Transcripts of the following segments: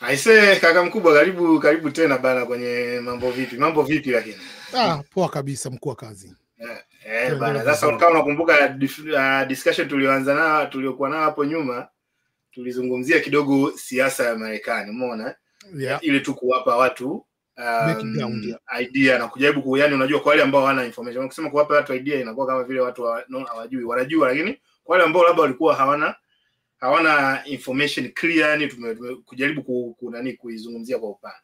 Aise kaka mkubwa, karibu tena bana kwenye mambo vipi? Mambo vipi lakini? Poa kabisa mkuu wa kazi. Bana sasa kama unakumbuka discussion tuliokuwa nao hapo nyuma, tulizungumzia kidogo siasa ya Marekani, umeona? Yeah. Ile tu kuwapa watu idea na kujaribu yani unajua kwa wale ambao hawana information. Ukisema kuwapa watu idea inakuwa kama vile watu hawajui, wanajua lakini kwa wale ambao labda walikuwa hawana information clear, yani kujaribu kuizungumzia kwa upana.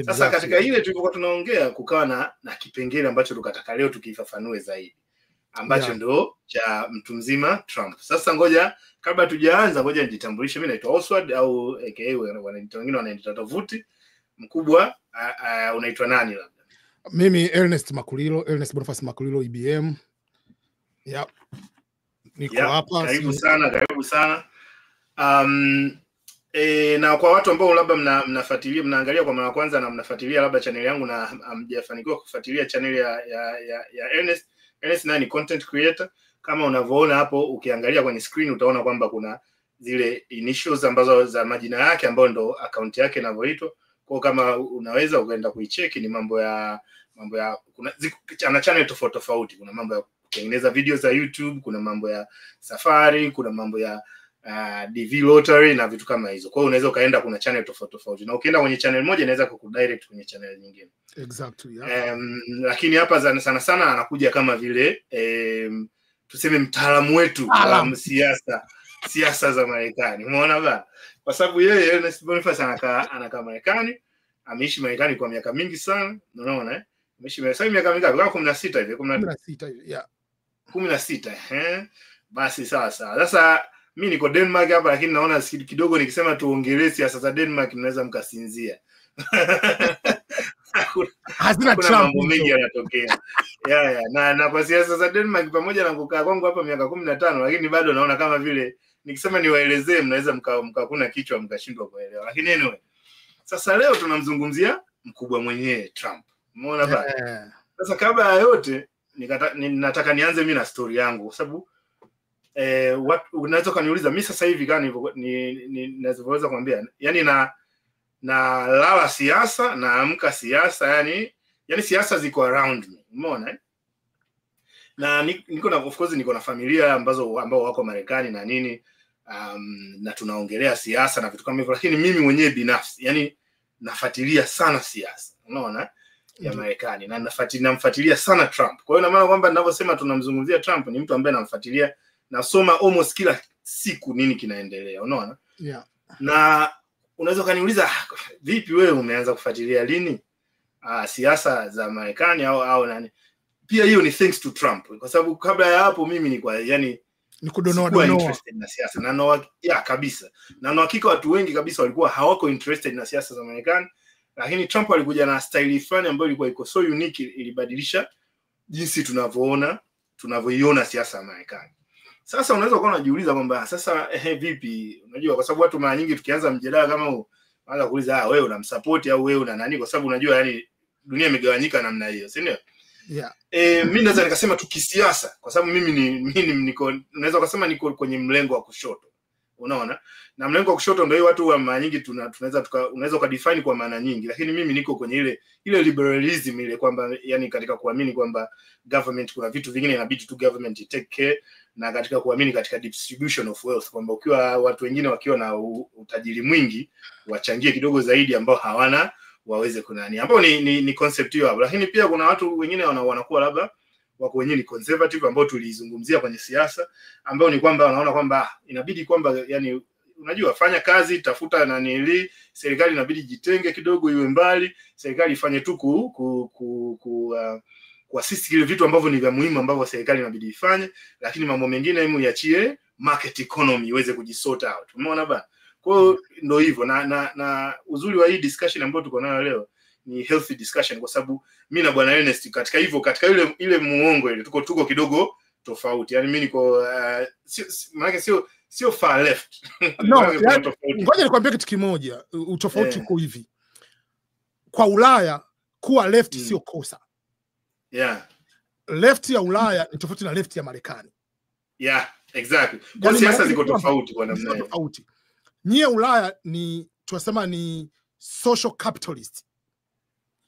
Sasa katika ile tulikuwa tunaongea kukawa na kipengele ambacho tukataka leo tukifafanue zaidi, ambacho ndo cha mtu mzima Trump. Sasa ngoja kabla tujaanza, ngoja nijitambulishe. Mimi naitwa Oswald au aka wengine wanaita Tovuti. Mkubwa unaitwa nani labda? Mimi Ernest Boniface Makulilo IBM. Niko hapa. Karibu sana. Na kwa watu ambao labda mnafuatilia mnaangalia kwa mara ya kwanza na mnafuatilia labda channel yangu na hamjafanikiwa kufuatilia channel ya Ernest naye ni content creator. Kama unavyoona hapo, ukiangalia kwenye screen utaona kwamba kuna zile initials ambazo za majina yake ambayo ndo account yake inavyoitwa. Kwa kama unaweza ukaenda kuicheki, ni mambo ya kuna channel tofauti. Kuna mambo ya kutengeneza video za YouTube, kuna mambo ya safari, kuna mambo ya DV lottery na vitu kama hizo. Kwa hiyo unaweza kaenda, kuna channel tofauti. Na ukienda kwenye channel moja inaweza kukudirect kwenye channel nyingine. Exactly, lakini hapa sana anakuja kama vile tuseme mtaalamu wetu wa siasa za Marekani. Umeona ba? Kwa sababu yeye Ernest Boniface anakaa Marekani, ameishi Marekani kwa miaka mingi sana, unaona ameishi miaka mingapi? Kama 16 hivi, 16 hivi, yeah. 16, basi sasa mimi niko Denmark hapa, lakini naona kidogo nikisema tuongelee siasa za Denmark mnaweza mkasinzia. Hazina Trump, mambo mengi yanatokea. Na kwa siasa za Denmark pamoja na kukaa kwangu hapa miaka 15, lakini bado naona kama vile nikisema niwaelezee mnaweza mkakuna kichwa mkashindwa kuelewa. Lakini anyway, sasa leo tunamzungumzia mkubwa mwenyewe Trump. Umeona bana? Sasa kabla ya yote nataka nianze mimi na story yangu, kwa sababu unaweza kuniuliza mimi sasa hivi kama ninaweza kuambia, yani na lala siasa na amka siasa, yani siasa ziko around me, umeona na niko na, of course niko na familia ambao wako Marekani na nini, na tunaongelea siasa na vitu kama hivyo, lakini mimi mwenyewe binafsi yani nafuatilia sana siasa, unaona ya Marekani, na namfuatilia sana Trump. Kwa hiyo na maana kwamba ninavyosema tunamzungumzia Trump, ni mtu ambaye namfuatilia, nasoma almost kila siku nini kinaendelea, unaona? Na unaweza kaniuliza vipi wewe umeanza kufuatilia lini siasa za Marekani au nani? Pia hiyo ni thanks to Trump, kwa sababu kabla ya hapo mimi ni kudonoa interested na siasa na kabisa. Na hakika watu wengi kabisa walikuwa hawako interested na siasa za Marekani, lakini Trump alikuja na style fulani ambayo ilikuwa iko so unique, ilibadilisha jinsi tunavyoiona siasa ya Marekani. Sasa unaweza kuwa unajiuliza kwamba sasa vipi? Unajua kwa sababu watu mara nyingi tukianza mjadala kama huu wanaanza kuuliza wewe unamsupport au wewe una nani, kwa sababu unajua yani dunia imegawanyika namna hiyo, si ndio? Mimi naweza nikasema tu kisiasa, kwa sababu mimi niko unaweza kusema niko kwenye mlengo wa kushoto, unaona? Na mlengo wa kushoto ndio watu wa mara nyingi unaweza kudefine kwa maana nyingi, lakini mimi niko kwenye ile liberalism ile, kwamba yani katika kuamini kwamba government, kuna vitu vingine inabidi tu government take care, na katika kuamini katika distribution of wealth, kwamba ukiwa watu wengine wakiwa na utajiri mwingi wachangie kidogo zaidi ambao hawana waweze kunani, ambao ni concept hiyo hapo. Lakini pia kuna watu wengine wanakuwa labda wako wenyewe ni conservative, ambao tulizungumzia kwenye siasa, ambao ni kwamba wanaona kwamba inabidi kwamba yani unajua fanya kazi, tafuta nani, serikali inabidi jitenge kidogo, iwe mbali, serikali ifanye tu kuassist kile vitu ambavyo ni vya muhimu ambavyo serikali inabidi ifanye, lakini mambo mengine hemu iachie market economy iweze kujisort out. Umeona bana? Kwa hiyo ndio hivyo, na uzuri wa hii discussion ambayo tuko nayo leo ni healthy discussion, kwa sababu mimi na bwana Ernest katika ile muongo ile tuko kidogo tofauti. Yani mimi niko maana sio far left. No, ngoja nikwambie kitu kimoja, utofauti uko hivi. Kwa Ulaya kuwa left sio kosa. Left ya Ulaya ni tofauti na left ya Marekani. Exactly. Kwa siasa ziko tofauti kwa namna hiyo. Nyie Ulaya ni tunasema ni social capitalist.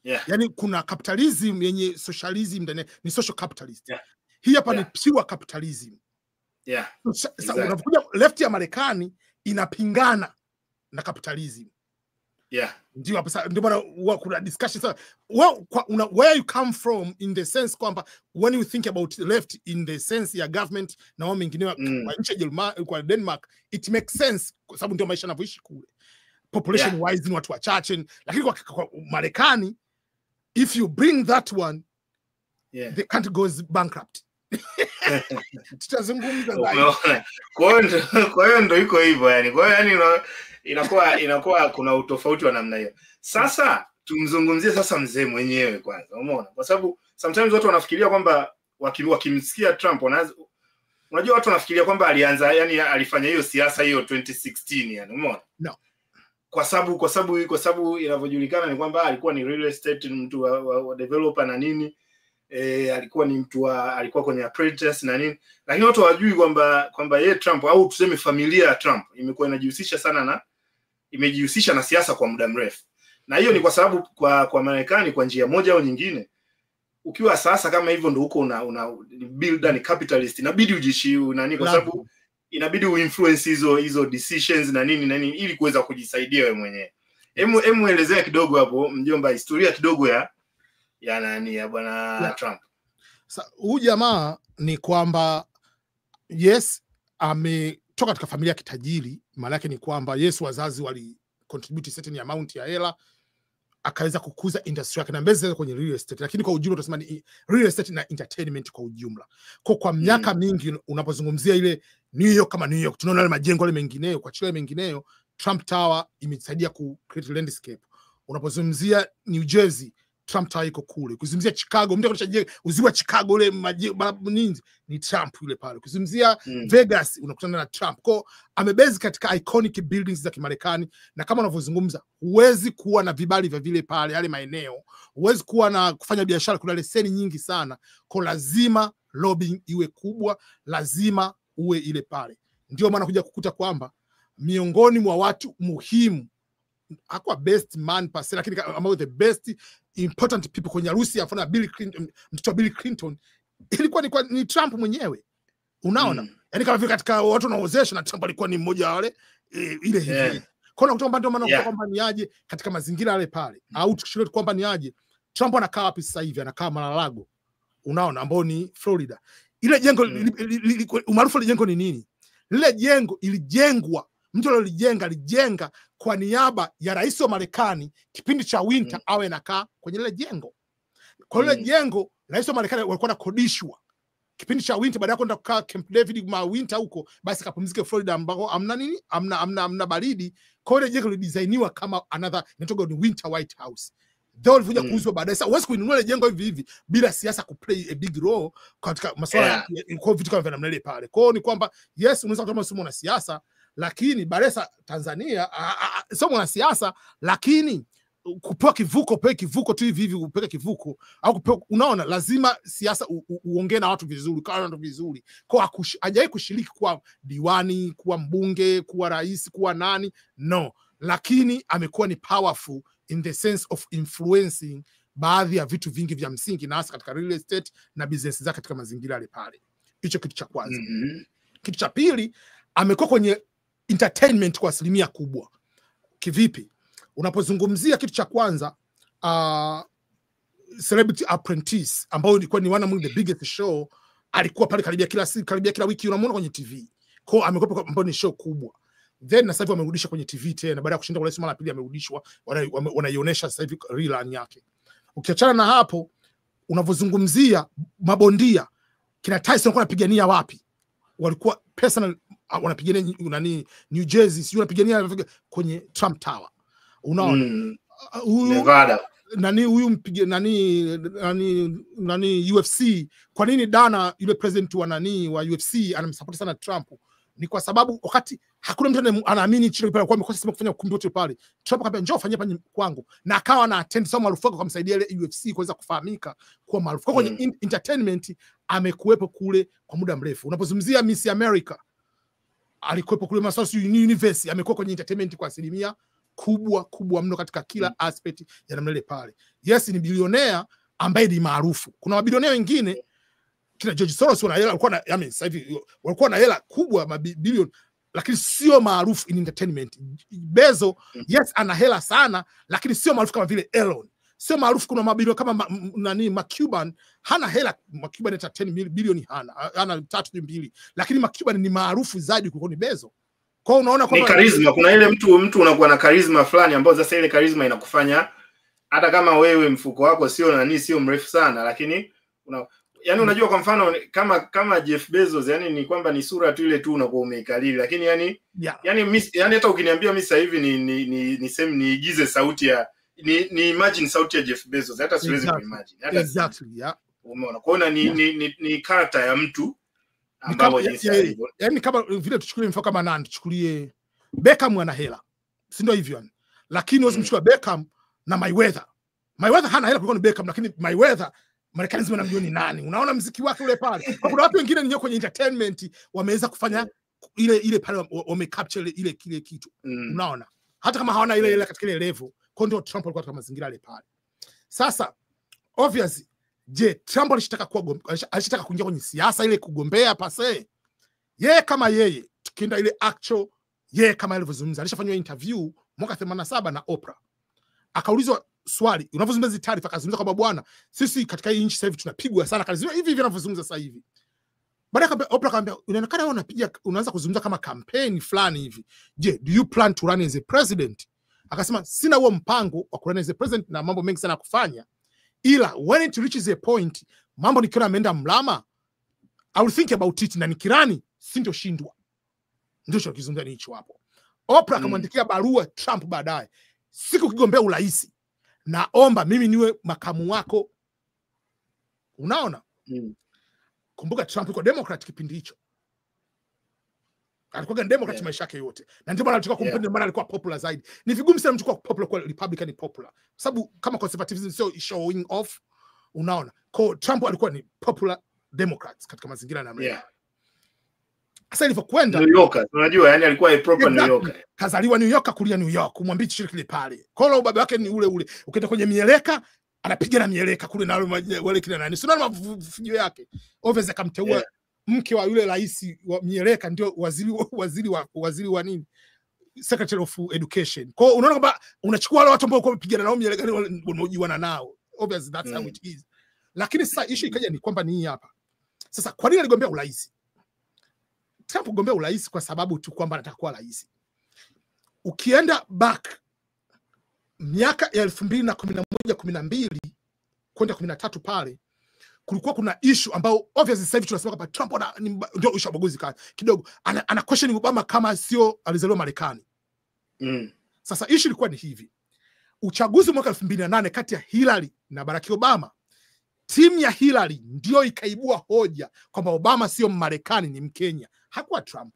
Yeah. Yani kuna capitalism yenye socialism ndani, ni social capitalist. Yeah. Hii hapa ni pure capitalism. Yeah. Sasa unapokuja left ya Marekani inapingana na capitalism. Yeah. Ndio hapo sasa, ndio maana kuna discussion sasa, where you come from, in the sense kwamba when you think about left in the sense ya government na wao mengineo kwa nchi ya Jerumani, kwa Denmark, it makes sense kwa sababu ndio maisha yanavyoishi kule, population wise ni watu wachache. Lakini kwa Marekani, if you bring that one, the country goes bankrupt. Tutazungumza zaidi. Kwa hiyo ndio iko hivyo yani. Kwa hiyo yani inakuwa kuna utofauti wa namna hiyo. Sasa tumzungumzie sasa mzee mwenyewe kwanza, umeona? Kwa sababu sometimes watu wanafikiria kwamba wakimsikia Trump, unajua watu wanafikiria kwamba alianza, yani alifanya hiyo siasa hiyo 2016 yani, umeona? No. Kwa sababu inavyojulikana ni kwamba alikuwa ni real estate, mtu wa developer na nini. Alikuwa ni mtu alikuwa kwenye apprentice na nini, lakini watu hawajui kwamba yeye Trump, au tuseme familia ya Trump, imekuwa imejihusisha na siasa kwa muda mrefu. Na hiyo ni kwa sababu kwa Marekani, kwa njia moja au nyingine, ukiwa sasa kama hivyo ndio huko una build ni capitalist, inabidi ujishi nani, kwa sababu inabidi uinfluence hizo decisions na nini ili kuweza kujisaidia wewe mwenyewe. Hemu elezea kidogo hapo mjomba, historia kidogo ya nani, ya bwana Trump. Sasa huyu jamaa ni kwamba yes, ametoka katika familia ya kitajiri. Maana yake ni kwamba yes, wazazi wali contribute certain amount ya hela, akaweza kukuza industry yake na mbele kwenye real estate. Lakini kwa ujumla tunasema ni real estate na entertainment kwa ujumla. Kwa miaka mingi unapozungumzia ile New York, kama New York tunaona ile majengo yale mengineyo, kwa chile mengineyo, Trump Tower imesaidia ku create landscape. Unapozungumzia New Jersey, Trump Tower iko kule. Kuzungumzia Chicago, mtu anachaje uziwa Chicago ule nini, ni Trump yule pale. Kuzungumzia Vegas, unakutana na Trump. Kwa amebase katika iconic buildings za Kimarekani, na kama unavyozungumza, huwezi kuwa na vibali vya vile pale yale maeneo, huwezi kuwa na kufanya biashara, kuna leseni nyingi sana. Kwa lazima lobbying iwe kubwa, lazima uwe ile pale. Ndio maana kuja kukuta kwamba miongoni mwa watu muhimu, hakuwa best man pasi, lakini among the best important people kwenye harusi ya mfano Bill Clinton, mtoto Bill Clinton, ilikuwa ni Trump mwenyewe. Unaona? Yaani kama vile katika watu wanaozesha, na Trump alikuwa ni mmoja wale ile hivi. Kwa hiyo ndio maana kwamba ni aje katika mazingira yale pale. Au tukishiriki kwamba ni aje, Trump anakaa wapi sasa hivi? Anakaa Mar-a-Lago. Unaona, ambao ni Florida. Ile jengo umaarufu ile jengo ni nini? Lile jengo ilijengwa, mtu alijenga kwa niaba ya rais wa Marekani kipindi cha winter awe nakaa kwenye lile jengo. Kwa lile jengo rais wa Marekani walikuwa nakodishwa kipindi cha winter, baada ya kwenda kukaa Camp David ma winter huko, basi kapumzike Florida ambako amna nini, amna baridi. Kwa hiyo jengo lilidesigniwa kama another nitogo ni winter White House. Ndio walikuja kuuzwa baadaye. Sasa huwezi kuinunua ile jengo hivi bila siasa kuplay a big role katika masuala kwa vitu kama vile pale. Kwa hiyo ni kwamba yes, unaweza kama sio mwanasiasa, lakini Baresa Tanzania sio mwanasiasa, lakini kupewa kivuko, pewe kivuko tu hivi upeke kivuko, au kupewa, unaona, lazima siasa uongee na watu vizuri, kwa watu vizuri. Kwa hajai kushiriki kwa diwani, kuwa mbunge, kuwa rais, kuwa nani, no, lakini amekuwa ni powerful in the sense of influencing baadhi ya vitu vingi vya msingi, na hasa katika real estate na business zake katika mazingira yale pale. Hicho kitu cha kwanza. Kitu cha pili, amekuwa kwenye entertainment kwa asilimia kubwa. Kivipi? Unapozungumzia kitu cha kwanza, Celebrity Apprentice, ambao ilikuwa ni one of the biggest show, alikuwa pale karibia kila wiki unamuona kwenye TV. Kwa amekuwa ambao ni show kubwa. Then sasa hivi wamerudisha kwenye TV tena baada ya kushinda kwa mara pili, amerudishwa, wanaionyesha sasa hivi rerun yake. Ukiachana na hapo, unavozungumzia mabondia, kina Tyson wanapigania wapi? Walikuwa personal wanapigania nani, New Jersey, sio wanapigania kwenye Trump Tower. Unaona, Nevada nani huyu mpige nani UFC. Kwa nini Dana yule president wa nani wa UFC anamsupport sana Trump? Ni kwa sababu wakati hakuna mtu anaamini chile pale kwa mkosa sema kufanya ukumbi wote pale, Trump akamwambia njoo fanyia hapa kwangu, na akawa na attend somo maarufu kwa kumsaidia ile UFC kuweza kufahamika kwa maarufu kwenye entertainment. Amekuepo kule kwa muda mrefu. Unapozungumzia Miss America, alikuepo kule, masuala ya universe, amekuwa kwenye entertainment kwa asilimia kubwa mno katika kila aspect ya namna ile pale. Yes, ni bilionea ambaye ni maarufu. Kuna mabilionea wengine kina George Soros wana hela, walikuwa na, I mean, sasa hivi walikuwa na hela kubwa mabilioni, lakini sio maarufu in entertainment. Bezos, yes, ana hela sana, lakini sio maarufu kama vile Elon. Sio maarufu. Kuna mabilioni kama McCuban, hana hela. McCuban hata 10 bilioni hana 3.2, lakini McCuban ni maarufu zaidi kuliko ni Bezos. Kwa unaona kwa charisma, kuna ile mtu unakuwa na charisma fulani ambayo sasa ile charisma inakufanya hata kama wewe mfuko wako sio mrefu sana, lakini yani unajua, kwa mfano kama Jeff Bezos, yani ni kwamba ni sura tu ile tu unakuwa umeikalili, lakini yani hata ukiniambia mimi sasa hivi niigize sauti ya ni imagine sauti ya Jeff Bezos, hata siwezi kuimagine hata umeona. Kwa hiyo ni character ya mtu ambao yani kama vile tuchukulie mfano kama nani, tuchukulie Beckham ana hela, si ndio hivyo yani, lakini usimchukue Beckham na Mayweather hana hela kuliko Beckham, lakini Mayweather Marekani zima na milioni 8. Unaona muziki wake ule pale. Kuna watu wengine ni kwenye entertainment wameweza kufanya ile pale, wamecapture ile kile kitu. Unaona? Hata kama hawana ile katika ile level. Kwa ndio Trump alikuwa katika mazingira yale pale. Sasa obviously, je, Trump alishataka kuingia kwenye siasa ile kugombea pase? Yeye kama yeye, tukienda ile actual, yeye kama alivyozungumza, alishafanywa interview mwaka 87 na Oprah. Akaulizwa swali, unavyozungumza hizi taarifa, akazungumza kwamba bwana, sisi katika hii nchi sasa hivi tunapigwa sana, akazungumza hivi anavyozungumza sasa hivi. Baadaye Oprah akamwambia, inaonekana wewe unaanza kuzungumza kama campaign fulani hivi. Je, do you plan to run as a president? Akasema sina huo mpango wa kurun as a president na mambo mengi sana kufanya, ila when it reaches a point mambo nikiona ameenda mlama, I will think about it, na nikirani sintoshindwa. Ndio kizungumza ni hicho hapo. Oprah akamwandikia barua Trump baadaye, siku kigombea urais, naomba mimi niwe makamu wako. Unaona? Kumbuka Trump yuko Democrat kipindi hicho. Alikuwa Democrat maisha yake yote. Na ndio maana alitoka kumpenda, maana alikuwa popular zaidi. Ni vigumu sana mtu kuwa popular kwa Republican popular. Sababu kama conservatism sio showing off, unaona. Kwa Trump alikuwa ni popular Democrats katika mazingira na Amerika. Sasa ilivyokwenda New York, unajua yani alikuwa a proper New York. Kazaliwa New York, kulia New York, umwambie shiriki ile pale. Kwa hiyo baba wake ni ule. Ukienda kwenye mieleka, anapiga na mieleka kule na wale kina nani. Sio na mafujio yake. Obviously akamteua mke wa yule rais wa mieleka ndio waziri wa nini? Secretary of Education. Kwa hiyo unaona kwamba unachukua wale watu ambao walikuwa wapigana nao mieleka unaojiwana nao. Obviously that's how it is. Lakini sasa issue ikaja ni kwamba ni hapa. Sasa kwa nini aligombea urais? Trump gombea urais kwa sababu tu kwamba anataka kuwa rais. Ukienda back miaka ya 2011-12 kwenda 13 pale, kulikuwa kuna issue ambao obviously sasa hivi tunasema kwamba Trump ndio issue ubaguzi kidogo. Ana question Obama kama sio alizaliwa Marekani. Sasa issue ilikuwa ni hivi. Uchaguzi mwaka 2008 kati ya Hillary na Barack Obama, timu ya Hillary ndio ikaibua hoja kwamba Obama sio Marekani, ni Mkenya. Hakuwa Trump.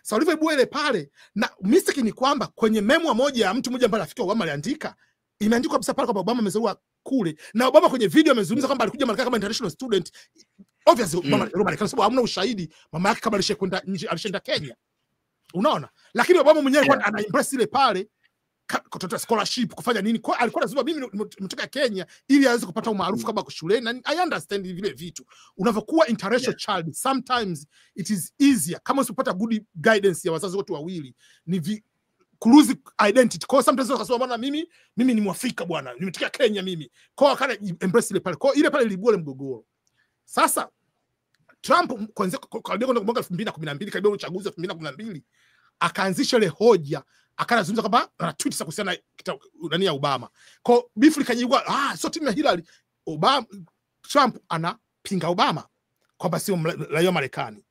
Sasa walivyoibua ile pale, na mistake ni kwamba kwenye memo moja ya mtu mmoja ambaye rafiki wa Obama aliandika, imeandikwa kabisa pale kwamba Obama amezaliwa kule, na Obama kwenye video amezungumza kwamba alikuja Marekani kama international student. Obviously Obama alikuwa Marekani sababu hamna ushahidi mama yake kama alishakwenda nje, alishaenda Kenya. Unaona? Lakini Obama mwenyewe alikuwa ana impress ile pale kutoa scholarship kufanya nini. Kwa alikuwa anasema mimi nimetoka Kenya ili aweze kupata umaarufu kama shuleni, na I understand vile vitu. Unavyokuwa interracial child, sometimes it is easier kama usipata good guidance ya wazazi wote wawili, ni lose identity. Kwa sometimes unasema bwana, mimi ni Mwafrika bwana, nimetoka Kenya mimi. Kwa kana embrace ile pale. Kwa ile pale ilibua mgogoro. Sasa Trump kwanza kwa mwaka 2012 karibia uchaguzi wa 2012 akaanzisha ile hoja, akanazungumza kwamba ana tweet za kuhusiana nani ya Obama. Kwa beef likajigwa, sio timu ya Hillary. Trump anapinga Obama kwamba sio raia wa Marekani.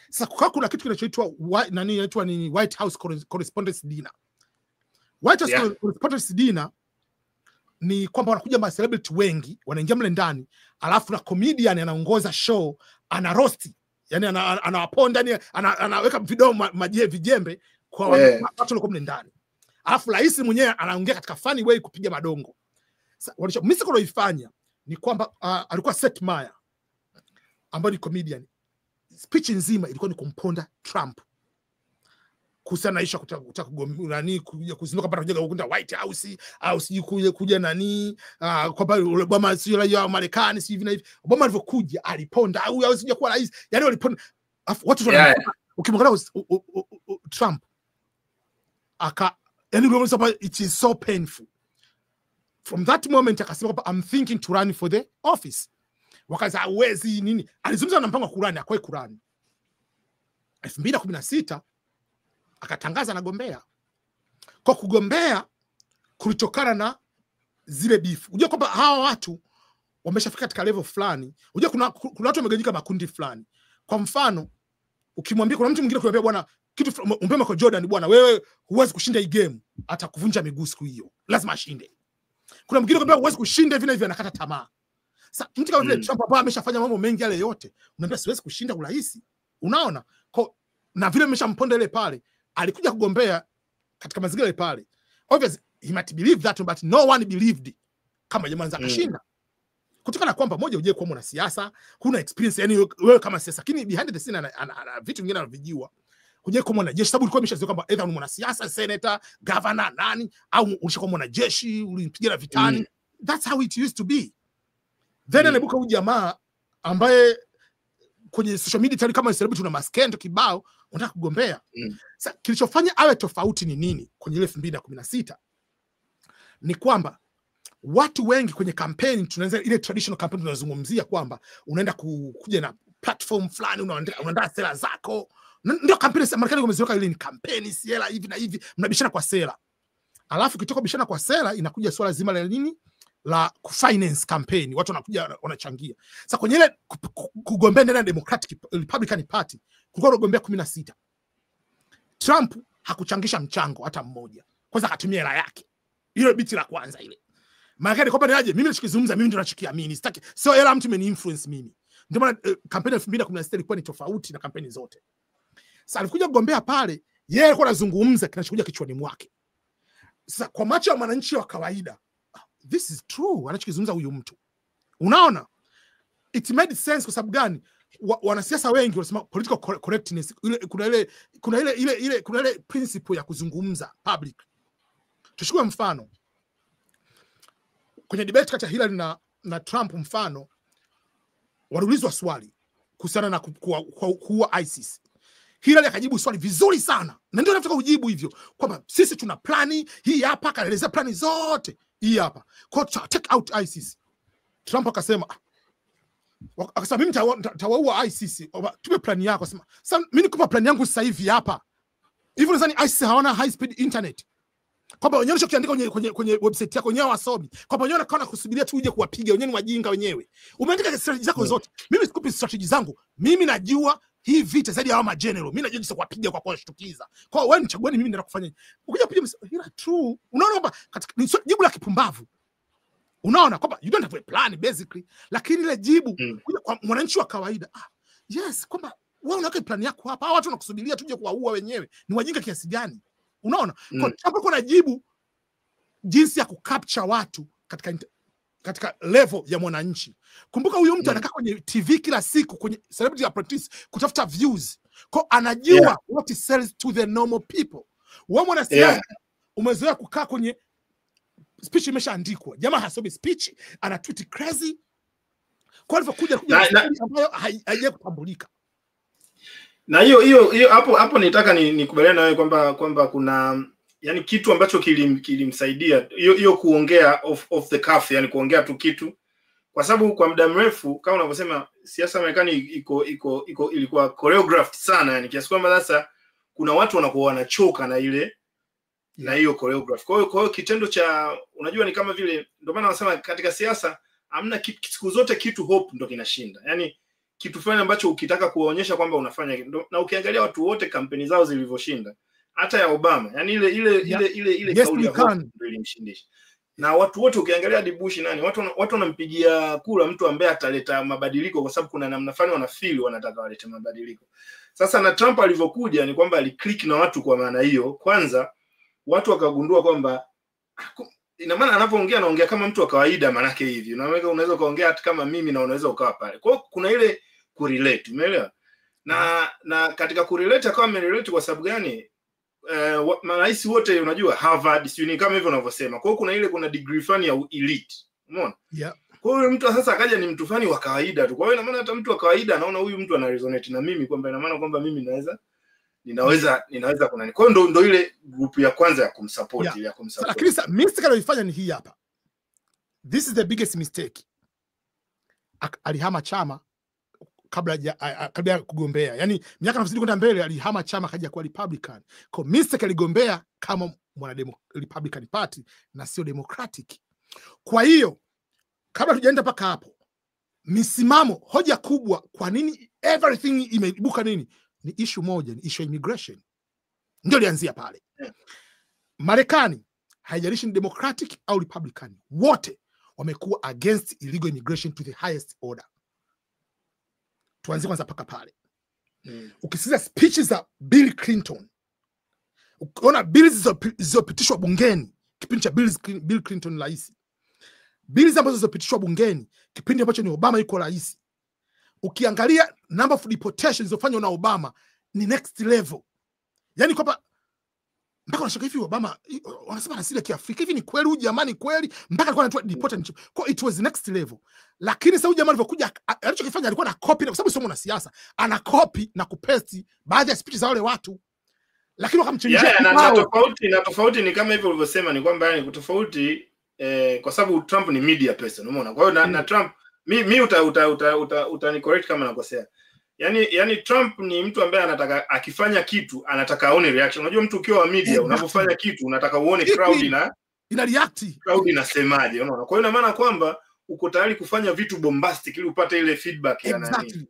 Sasa kuna kitu kinachoitwa White House Correspondents' Dinner. White House Correspondents' Dinner ni kwamba wanakuja ma celebrity wengi, wanaingia mle ndani, alafu na comedian anaongoza show, ana roast, yani anawaponda, yani anaweka video vijembe kwa watu walio mle ndani. Alafu rais mwenyewe anaongea katika funny way kupiga madongo. Sasa mimi sikuloifanya ni kwamba alikuwa Seth Meyers ambaye ni comedian. Speech nzima ilikuwa ni kumponda Trump. kuhusiana na ishu kutaka nani kuja kuzinduka pata kuja kwenda White House au siji kuja nani kwamba Obama sio raia wa Marekani si hivi na hivi. Obama alivyokuja aliponda au sija kuwa rais, yani waliponda watu ukimwangalia Trump yani unaona it is so painful. From that moment akasema kwamba I'm thinking to run for the office. Wakaza hawezi nini, alizungumza na mpango wa kurani, akwae kurani 2016 akatangaza anagombea. Kwa kugombea kulitokana na zile beef. Unajua kwamba hawa watu wameshafika katika level fulani. Unajua kuna watu wamegawanyika makundi fulani. Kwa mfano, ukimwambia kuna mtu mwingine kumwambia bwana kitu umpe Michael Jordan bwana wewe huwezi kushinda hii game, atakuvunja miguu siku hiyo. Lazima ashinde. Kuna mwingine kumwambia huwezi kushinda hivi na hivi, anakata tamaa. Sasa mtu kama vile Trump ambaye ameshafanya mambo mengi yale yote, unamwambia siwezi kushinda urahisi. Unaona? Kwa na vile ameshamponda ile pale, alikuja kugombea katika mazingira ile pale. Obviously he might believe that, but no one believed kama jamaa anza kashinda. Kutokana na kwamba moja uje kuwa mwanasiasa, huna experience, yani wewe kama siasa, lakini behind the scene ana vitu vingine anavijua. Kuja kuwa mwanajeshi, sababu ulikuwa umeshazoea kwamba either ni mwanasiasa, senator, governor, nani au ulishakuwa mwanajeshi, ulipiga vitani. That's how it used to be. Then anabuka huyu jamaa ambaye kwenye social media tayari kama celebrity una maskendo kibao unataka kugombea. Sasa kilichofanya awe tofauti ni nini kwenye ile 2016? Ni kwamba watu wengi kwenye campaign, tunaanza ile traditional campaign tunazungumzia kwamba unaenda kuja na platform fulani, unaandaa sera zako. Ndio campaign za Marekani wameziweka ile ni campaign sera hivi na hivi, mnabishana kwa sera. Alafu kitoka bishana kwa sera inakuja swala zima la nini? La finance campaign, watu wanakuja wanachangia. Sasa kwenye ile kugombea ndani ya Democratic Republican Party kulikuwa kugombea 16. Trump hakuchangisha mchango hata mmoja. Kwanza akatumia hela yake. Ile biti la kwanza ile. Maana kwamba ni aje mimi ninachokizungumza mimi ndio ninachokiamini. Sitaki sio hela mtu meni influence mimi. Ndio maana campaign ya 2016 ilikuwa ni tofauti na kampeni zote. Sasa alikuja kugombea pale, yeye alikuwa anazungumza kinachokuja kichwani mwake. Sasa kwa macho ya mwananchi wa kawaida, this is true anachokizungumza huyu mtu. Unaona? It made sense kwa sababu gani? Wanasiasa wengi wanasema political correctness, kuna ile principle ya kuzungumza public. Tuchukue mfano. Kwenye debate kati ya Hillary na Trump mfano, waliulizwa swali kuhusiana na kuua ISIS. Hillary akajibu swali vizuri sana. Na ndio nataka kujibu hivyo kwamba sisi tuna plani hii hapa, akaelezea plani zote hii hapa. Kwa take out ISIS. Trump akasema mimi nitawaua ISIS. Tupe plani yako. Akasema sasa mimi nikupa plani yangu sasa hivi hapa. Hivyo nadhani ISIS hawana high speed internet. Kwamba wenyewe unachokiandika kwenye website yako wenyewe wasomi. Kwamba wenyewe wanakaa kusubiria tu uje kuwapiga, wenyewe ni wajinga wenyewe. Umeandika strategy zako zote. Mimi sikupi strategy zangu. Mimi najua hii vita zaidi ya hawa general. Mimi najua jinsi kuwapiga kwa kuwashtukiza. Kwa wewe nichagueni mimi ndio kufanya. Ukija kupiga hila true. Unaona kwamba katika jibu la kipumbavu. Unaona kwamba you don't have a plan basically. Lakini ile jibu kwa mwananchi wa kawaida, yes, kwamba wewe unaweka plan yako hapa. Hao watu wanakusubiria tuje kuwaua wenyewe. Ni wajinga kiasi gani? Unaona? Kwa hapo kuna jibu jinsi ya kucapture watu katika level ya mwananchi. Kumbuka huyu mtu anakaa kwenye TV kila siku kwenye Celebrity Apprentice kutafuta views. Kwa anajua what it sells to the normal people. Wewe mwanasiasa umezoea kukaa kwenye speech imeshaandikwa. Jamaa hasomi speech, ana tweet crazy. Kwa hivyo kuja ambayo haijaje kutambulika. Na hiyo hapo nitaka nikubaliane na wewe kwamba kuna yani kitu ambacho kilimsaidia hiyo kuongea off the cuff, yani kuongea tu kitu, kwa sababu kwa muda mrefu kama unavyosema siasa Marekani ilikuwa choreographed sana, yani kiasi kwamba sasa kuna watu wanakuwa wanachoka na ile na hiyo choreograph. Kwa hiyo kitendo cha unajua ni kama vile, ndio maana wanasema katika siasa hamna siku zote kitu hope ndio kinashinda. Yani kitu fulani ambacho ukitaka kuonyesha kwamba unafanya, na ukiangalia watu wote kampeni zao zilivyoshinda, hata ya Obama, yani ile kauli ya hope ndio ilimshindisha. Na watu wote ukiangalia hadi Bush nani, watu wanampigia kura mtu ambaye ataleta mabadiliko, kwa sababu kuna namna fulani wanafeel wanataka walete mabadiliko. Sasa na Trump alivyokuja ni kwamba aliclick na watu kwa maana hiyo. Kwanza watu wakagundua kwamba ina maana anapoongea anaongea kama mtu wa kawaida, maana yake hivi unaweza kaongea hata kama mimi na unaweza ukawa pale. Kwa hiyo kuna ile kurelate, umeelewa? Na katika kurelate akawa amerelate kwa sababu gani? marais wote unajua Harvard sio kama hivyo unavyosema. Kwa hiyo kuna degree fulani ya elite. Umeona? Yeah. Kwa hiyo mtu sasa akaja ni mtu fulani wa kawaida tu. Kwa hiyo ina maana hata mtu wa kawaida anaona huyu mtu ana resonate na mimi, kwamba ina maana kwamba mimi ninaweza kuna nini. Kwa hiyo ndo ile group ya kwanza ya kumsupport, ya kumsupport. Lakini sasa mistake aliyofanya ni hii hapa. This is the biggest mistake. Alihama chama kabla ya kugombea. Yaani miaka 50 kwenda mbele alihama chama kaja kuwa Republican. Kwa mistake aligombea kama mwana Republican Party na sio Democratic. Kwa hiyo kabla tujaenda paka hapo, misimamo hoja kubwa kwa nini everything imeibuka nini? Ni issue moja, ni issue immigration. Ndio lianzia pale. Marekani haijalishi ni Democratic au Republican, wote wamekuwa against illegal immigration to the highest order. Tuanze kwanza paka pale. Ukisikiza speeches za Bill Clinton, ukiona bills zilizopitishwa bungeni kipindi cha Bill Clinton rais, bills ambazo zilizopitishwa bungeni kipindi ambacho ni Obama yuko rais, ukiangalia number of deportations zilizofanywa na Obama ni next level. Yani kwamba mpaka unashaka hivi Obama wanasema asili ya Kiafrika, hivi ni kweli huyu jamani kweli, mpaka alikuwa anatoa deportation. Kwa it was next level. Lakini sasa huyu jamani alivyokuja alichokifanya alikuwa na copy, kwa sababu sio mwanasiasa, ana copy na kupaste baadhi ya speeches za wale watu, lakini wakamchangia. Na tofauti ni kama hivyo ulivyosema, ni kwamba yani tofauti kwa sababu Trump ni media person, umeona. Kwa hiyo na Trump mimi utani correct kama nakosea. Yani Trump ni mtu ambaye anataka akifanya kitu anataka aone reaction. Unajua mtu ukiwa wa media unapofanya kitu unataka uone crowd ina react. Crowd inasemaje, unaona? Kwa hiyo ina maana kwamba uko tayari kufanya vitu bombastic ili upate ile feedback ya nani.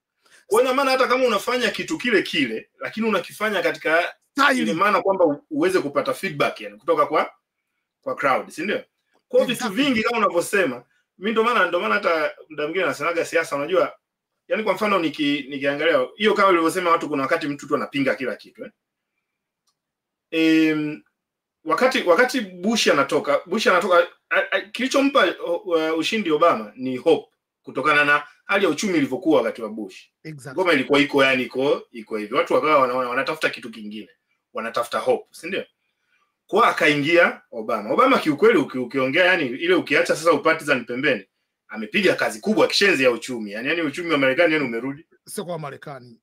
Kwa hiyo ina maana hata kama unafanya kitu kile lakini unakifanya katika ile maana kwamba uweze kupata feedback yani kutoka kwa crowd, si ndio? Kwa vitu vingi kama unavyosema, mimi ndo maana hata muda mwingine nasemaga siasa, unajua yani kwa mfano nikiangalia hiyo kama ulivyosema, watu kuna wakati mtu tu anapinga kila kitu wakati Bush anatoka kilichompa ushindi Obama ni hope, kutokana na hali ya uchumi ilivyokuwa wakati wa Bush. Ngoma ilikuwa iko hivi, watu wakawa wanatafuta kitu kingine, wanatafuta hope, si ndio? Kwa akaingia Obama kiukweli ukiongea yani ile ukiacha sasa upartisan pembeni, amepiga kazi kubwa kishenzi ya uchumi. Yani uchumi wa Marekani yani umerudi. Sio kwa Marekani.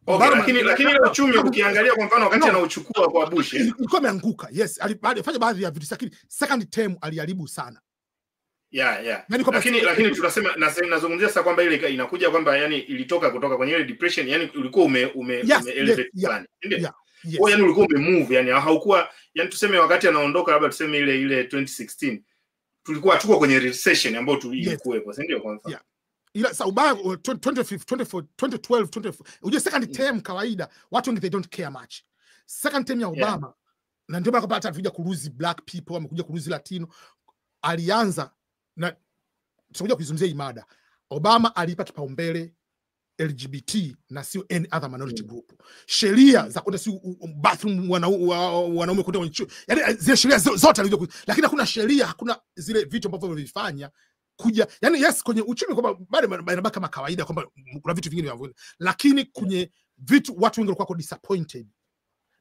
Okay, lakini ile uchumi ukiangalia kwa mfano wakati anauchukua kwa Bush ilikuwa imeanguka. Yes, alifanya baadhi ya vitu, lakini second term aliharibu sana. Yeah. Lakini tunasema nazungumzia sasa kwamba ile inakuja kwamba yani ilitoka kutoka kwenye ile depression, yani ulikuwa ume elevate sana. Ndio. Kwa yani ulikuwa umemove, yani haukuwa yani tuseme wakati anaondoka labda tuseme ile 2016 tulikuwa tuko kwenye recession ambayo tulikuwepo, si ndio? Kwa mfano ila sasa ubaya 2012 uje second term kawaida watu wengi they don't care much. Second term ya Obama na ndio maana hata alikuja kuruzi black people, amekuja kuruzi Latino, alianza na tutakuja kuizungumzia hii mada. Obama alipa kipaumbele LGBT na sio any other minority group. Sheria za kwenda si bathroom wanaume kwenda kwenye yani zile sheria zote alivyo, lakini hakuna sheria, hakuna zile vitu ambavyo vilifanya kuja yani yes kwenye uchumi kwamba bado inabaki kama kawaida kwamba kuna vitu vingine vinavyo, lakini kwenye vitu watu wengi walikuwa disappointed.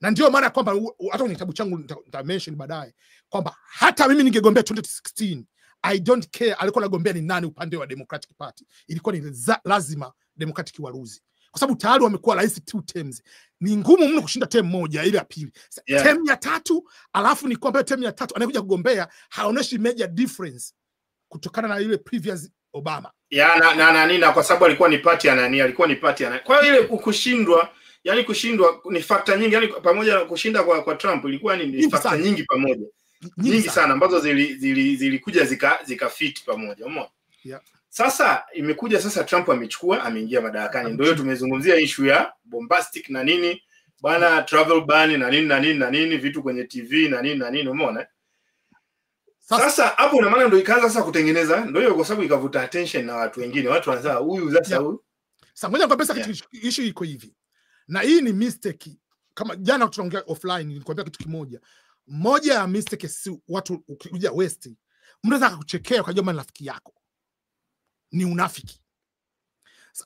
Na ndio maana kwamba hata kwenye kitabu changu nita mention baadaye kwamba hata mimi ningegombea 2016 I don't care alikuwa anagombea ni nani upande wa Democratic Party, ilikuwa ni lazima Democratic waruzi, kwa sababu tayari wamekuwa rais 2 terms. Ni ngumu mno kushinda term moja ile ya pili. Term ya 3 alafu ni kwamba term ya 3 anakuja kugombea haoneshi major difference kutokana na ile previous Obama. Na kwa sababu alikuwa ni party alikuwa ni party. Kwa hiyo ile kushindwa ni factor nyingi, yani pamoja na kushinda kwa Trump ilikuwa ni factor nyingi pamoja. Nyingi sana ambazo zilikuja zika fit pamoja, umeona? Sasa imekuja sasa Trump ameingia madarakani. Ndio tumezungumzia issue ya bombastic na nini bwana, travel ban na nini vitu kwenye TV na nini, umeona? Sasa hapo una maana ndio ikaanza sasa kutengeneza, ndio hiyo kwa sababu ikavuta attention na watu wengine. Watu wanaanza huyu sasa huyu. Sasa ngoja nikwambie kitu issue iko hivi. Na hii ni mistake. Kama jana tunaongea offline nilikwambia kitu kimoja. Moja ya mistake si watu ukija West, mnaweza kukuchekea kwa jambo rafiki yako. Ni unafiki.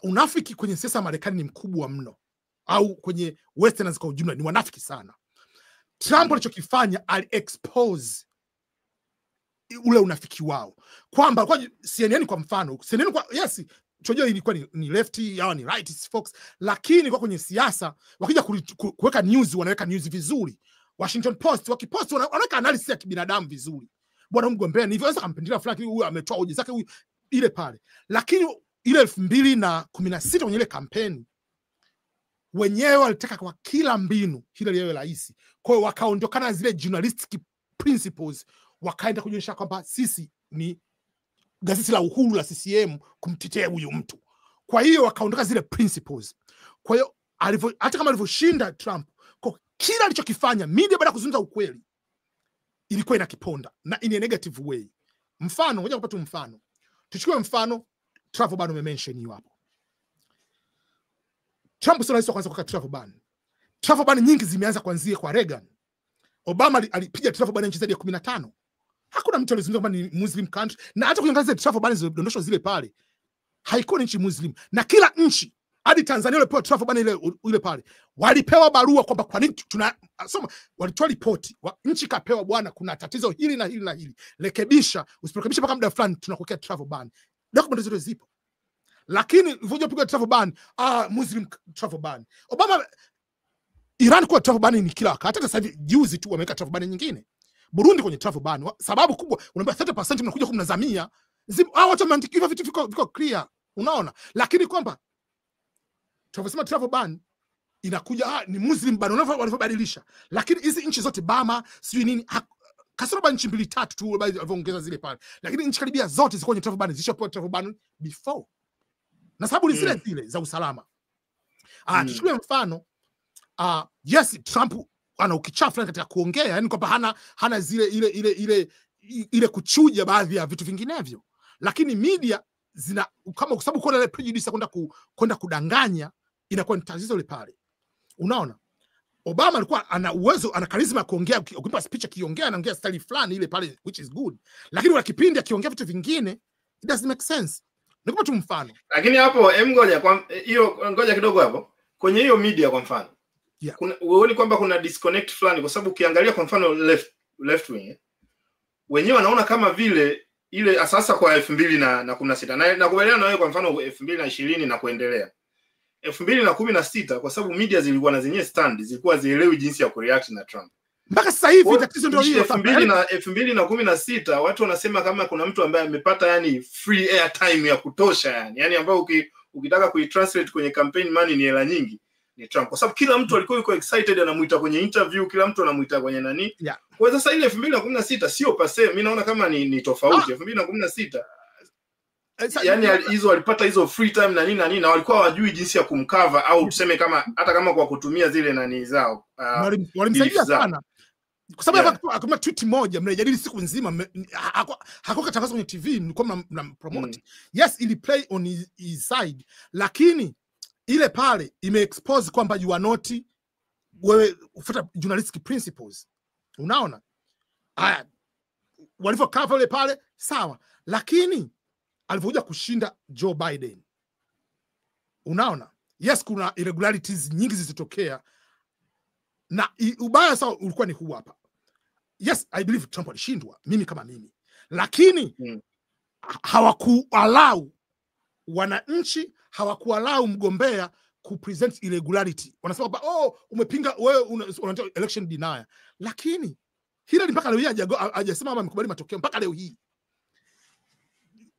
Unafiki kwenye siasa Marekani ni mkubwa mno. au kwenye westerners kwa ujumla ni wanafiki sana. Trump alichokifanya ali-expose ule unafiki wao, kwamba kwa CNN kwa mfano, CNN kwa yes tunajua ilikuwa ni lefty au ni right folks, lakini kwa kwenye siasa wakija kuweka news wanaweka news vizuri. Washington Post wakipost wanaweka analysis ya kibinadamu vizuri. Bwana mgombea ni hivyo, sasa kampendelea fulani, huyu ametoa hoja zake huyu ile pale. Lakini ile 2016 kwenye ile kampeni wenyewe walitaka kwa kila mbinu Hillary iwe rais. Kwa hiyo wakaondokana na zile journalistic principles, wakaenda kuonyesha kwamba sisi ni gazeti la Uhuru la CCM kumtetea huyu mtu. Kwa hiyo wakaondoka zile principles. Kwa hiyo hata kama alivyoshinda Trump, kwa kila alichokifanya media baada ya kuzungumza ukweli ilikuwa inakiponda na in a negative way. Mfano, ngoja kupata mfano. Tuchukue mfano travel ban umemention hiyo hapo. Trump sio rais wa kwanza kuweka travel ban. Travel ban nyingi zimeanza kuanzia kwa Reagan. Obama alipiga travel ban nchi zaidi ya 15. Hakuna mtu alizungumza kwamba ni Muslim country, na hata kuangalia travel ban zilidondoshwa zile pale haikuwa ni nchi Muslim, na kila nchi hadi Tanzania walipewa travel ban ile pale, walipewa barua kwamba kwa nini tunasoma, walitoa ripoti nchi kapewa, bwana kuna tatizo hili na hili na hili, rekebisha, usiporekebisha mpaka muda fulani tunakuwekea travel ban. Document zote zipo. Lakini ulivyoja piga travel ban, Muslim travel ban. Obama Iran kwa travel ban ni kila wakati. Hata sasa hivi juzi tu wameweka travel ban nyingine. Burundi kwenye travel ban. Sababu kubwa unaambia 30% mnakuja kumnazamia. Watu wameandikiwa vitu viko clear. Unaona? Lakini kwamba tunavyosema travel ban inakuja ni Muslim ban walivyobadilisha. Lakini hizi nchi zote Bama, sijui nini, kasoro nchi 2-3 tu walivyoongeza zile pale. Lakini nchi karibia zote ziko kwenye travel ban, zishapewa travel ban before. Na sababu ni zile zile za usalama. Tuchukue mfano, yes Trump ana ukichafu katika kuongea, yani kwamba hana zile ile kuchuja baadhi ya vitu vinginevyo. Lakini media zina kama kwa sababu kuna ile prejudice kwenda kudanganya, inakuwa ni tatizo ile pale. Unaona? Obama alikuwa ana uwezo, ana charisma ya kuongea, ukimpa speech akiongea anaongea style fulani ile pale which is good. Lakini kwa kipindi akiongea vitu vingine it doesn't make sense. Nikupa tu mfano. Lakini hapo ngoja kidogo hapo. Kwenye hiyo media kwa mfano. Yeah. Uone kwamba kuna disconnect fulani, kwa sababu ukiangalia kwa mfano left wing wenyewe wanaona kama vile ile sasa kwa 2016 na nakubaliana na wewe kwa mfano 2020 na kuendelea 2016, kwa sababu media zilikuwa na zenyewe stand, zilikuwa zielewi jinsi ya kureact na Trump. Mpaka sasa hivi tatizo ndio hiyo. 2016 watu wanasema kama kuna mtu ambaye amepata yani free air time ya kutosha, yani ambayo ukitaka kuitranslate kwenye campaign money ni hela nyingi, ni Trump, kwa sababu kila mtu alikuwa yuko excited, anamuita kwenye interview, kila mtu anamuita kwenye nani. Yeah. Kwa sasa ile 2016 sio pase, mimi naona kama ni tofauti. 2016 yani hizo walipata hizo free time na nini na walikuwa hawajui jinsi ya kumcover, au tuseme kama hata kama kwa kutumia zile nani zao walimsaidia sana, kwa sababu akama tweet moja mnajadili siku nzima, hakuka tangazo kwenye TV, mlikuwa mnapromote. Yes, ili play on his side, lakini ile pale imeexpose kwamba you are not, wewe ufuata journalistic principles. Unaona? Haya, walivyo cover ile pale sawa, lakini alivyokuja kushinda Joe Biden, unaona, yes kuna irregularities nyingi zilizotokea, na ubaya sawa ulikuwa ni huu hapa. Yes, I believe Trump alishindwa, mimi kama mimi, lakini hawakuallow wananchi, hawakuallow mgombea kupresent irregularity. Wanasema umepinga wewe, unatoa election denier, lakini Hillary mpaka leo hii hajasema kama amekubali matokeo mpaka leo hii.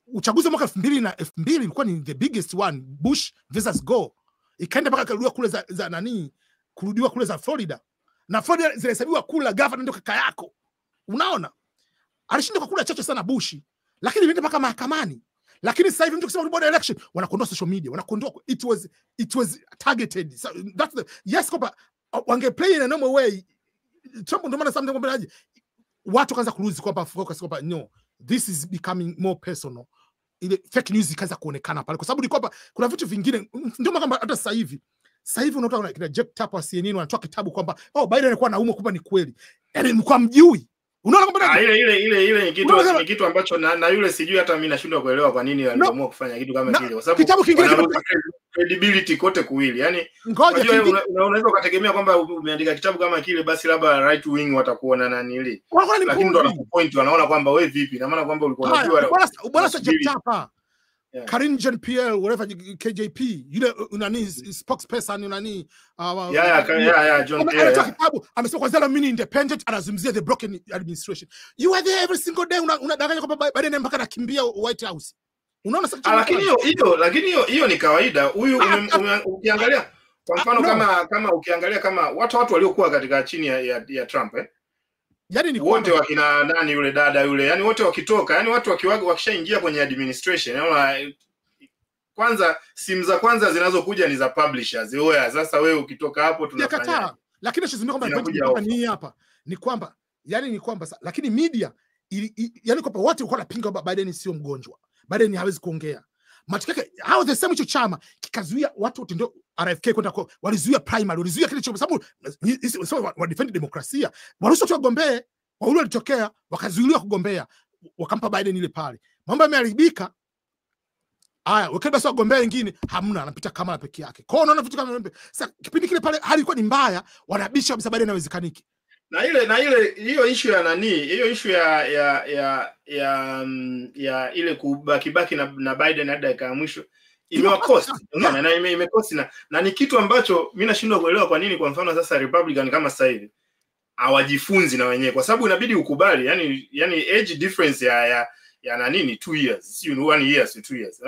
Uchaguzi mwaka 2000 ilikuwa ni the biggest one, Bush versus Gore, ikaenda mpaka kurudiwa kule za nani, kurudiwa kule za Florida, na Florida zilihesabiwa kula governor ndio kaka yako. Unaona, alishinda kwa kula chache sana Bush, lakini ilienda mpaka mahakamani. Lakini sasa hivi mtu kusema board election wanakondoa social media, wanakondoa, it was targeted. So that's the yes, kwamba wange play in a normal way. Trump ndio maana something kwamba watu kaanza kuruzi kwamba focus kwamba no, this is becoming more personal. Ile fake news ikaanza kuonekana pale, kwa sababu ni kwamba kuna vitu vingine, ndio maana hata sasa hivi unaona kina Jack Tapper wa CNN wanatoa kitabu kwamba Biden alikuwa anaumwa, kumbe ni kweli, yani mko mjui. Unaona kwamba ile ni kitu ambacho na yule sijui hata mimi nashindwa kuelewa kwa nini aliamua kufanya kitu kama kile, kwa sababu kitabu kingine credibility kote kuwili. Yani ngoja unaweza kutegemea kwamba umeandika kitabu kama kile basi labda right wing watakuona nani ile. Lakini ndo wanapoint wanaona kwamba wewe vipi? Na maana kwamba ulikuwa unajua bwana sajapa. Karine Jean-Pierre whatever KJP yule unani spokesperson unani John Pierre kitabu amesema kwa zala mini independent anazungumzia the broken administration. You are there every single day unadanganya kwamba Biden mpaka anakimbia White House. Unaona sasa, lakini hiyo ni kawaida. Huyu ukiangalia kwa mfano kama ukiangalia kama watu waliokuwa katika chini ya Trump yani ni wote wakina nani yule dada yule, yani wote wakitoka, yani watu wakishaingia kwenye administration, yani kwanza simu za kwanza zinazokuja ni za publishers. Wewe sasa wewe ukitoka hapo tunafanya, lakini shizimia kwamba ni hapa ni kwamba lakini media yani kwamba watu walikuwa wanapinga Biden sio mgonjwa, Biden hawezi kuongea. Matokeo how the same hicho chama kikazuia watu wote, ndio RFK kwenda walizuia primary, walizuia kile kwa sababu wa defend demokrasia, waruhusu tu wagombee, wale walitokea wakazuiliwa kugombea, wakampa Biden ile pale. Mambo yameharibika. Haya, wakati basi wagombea wengine hamna, anapita kama peke yake. Kwa hiyo unaona vitu kama sasa kipindi kile pale hali ilikuwa ni mbaya, wanabisha kabisa Biden haiwezekaniki. Na ile hiyo issue ya nani, hiyo issue ya ile kubaki na Biden hadi dakika ya mwisho imewakost. Unaona, na imekosi na ni kitu ambacho mimi nashindwa kuelewa kwa nini kwa mfano sasa Republican kama sasa hivi hawajifunzi na wenyewe, kwa sababu inabidi ukubali yani age difference ya nani ni 2 years, sio 1 year to 2 years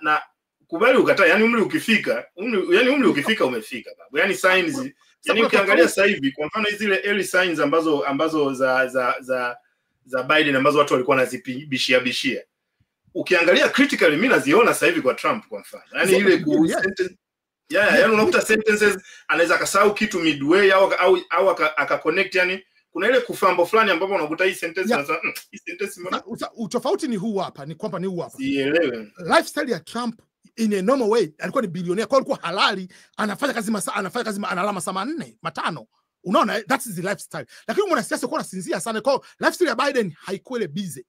na kubali ukataa, yani umri ukifika umefika babu, yani signs. Yani ukiangalia sasa hivi kwa mfano zile early signs ambazo za Biden ambazo watu walikuwa wanazibishia, ukiangalia critically mimi naziona sasa hivi kwa Trump kwa mfano. Yani ile sentence yani unakuta sentences anaweza akasahau kitu midway au akaconnect, yani kuna ile kufambo fulani ambapo unakuta hii sentence hii sentence mbona utofauti ni huu hapa, ni kwamba sielewe lifestyle ya Trump in a normal way. Alikuwa ni bilionea, kwa alikuwa halali, anafanya kazi analala saa 4 5. Unaona, that is the lifestyle. Lakini mwanasiasa kwa anasinzia sana, kwa lifestyle ya Biden haikuwa ile busy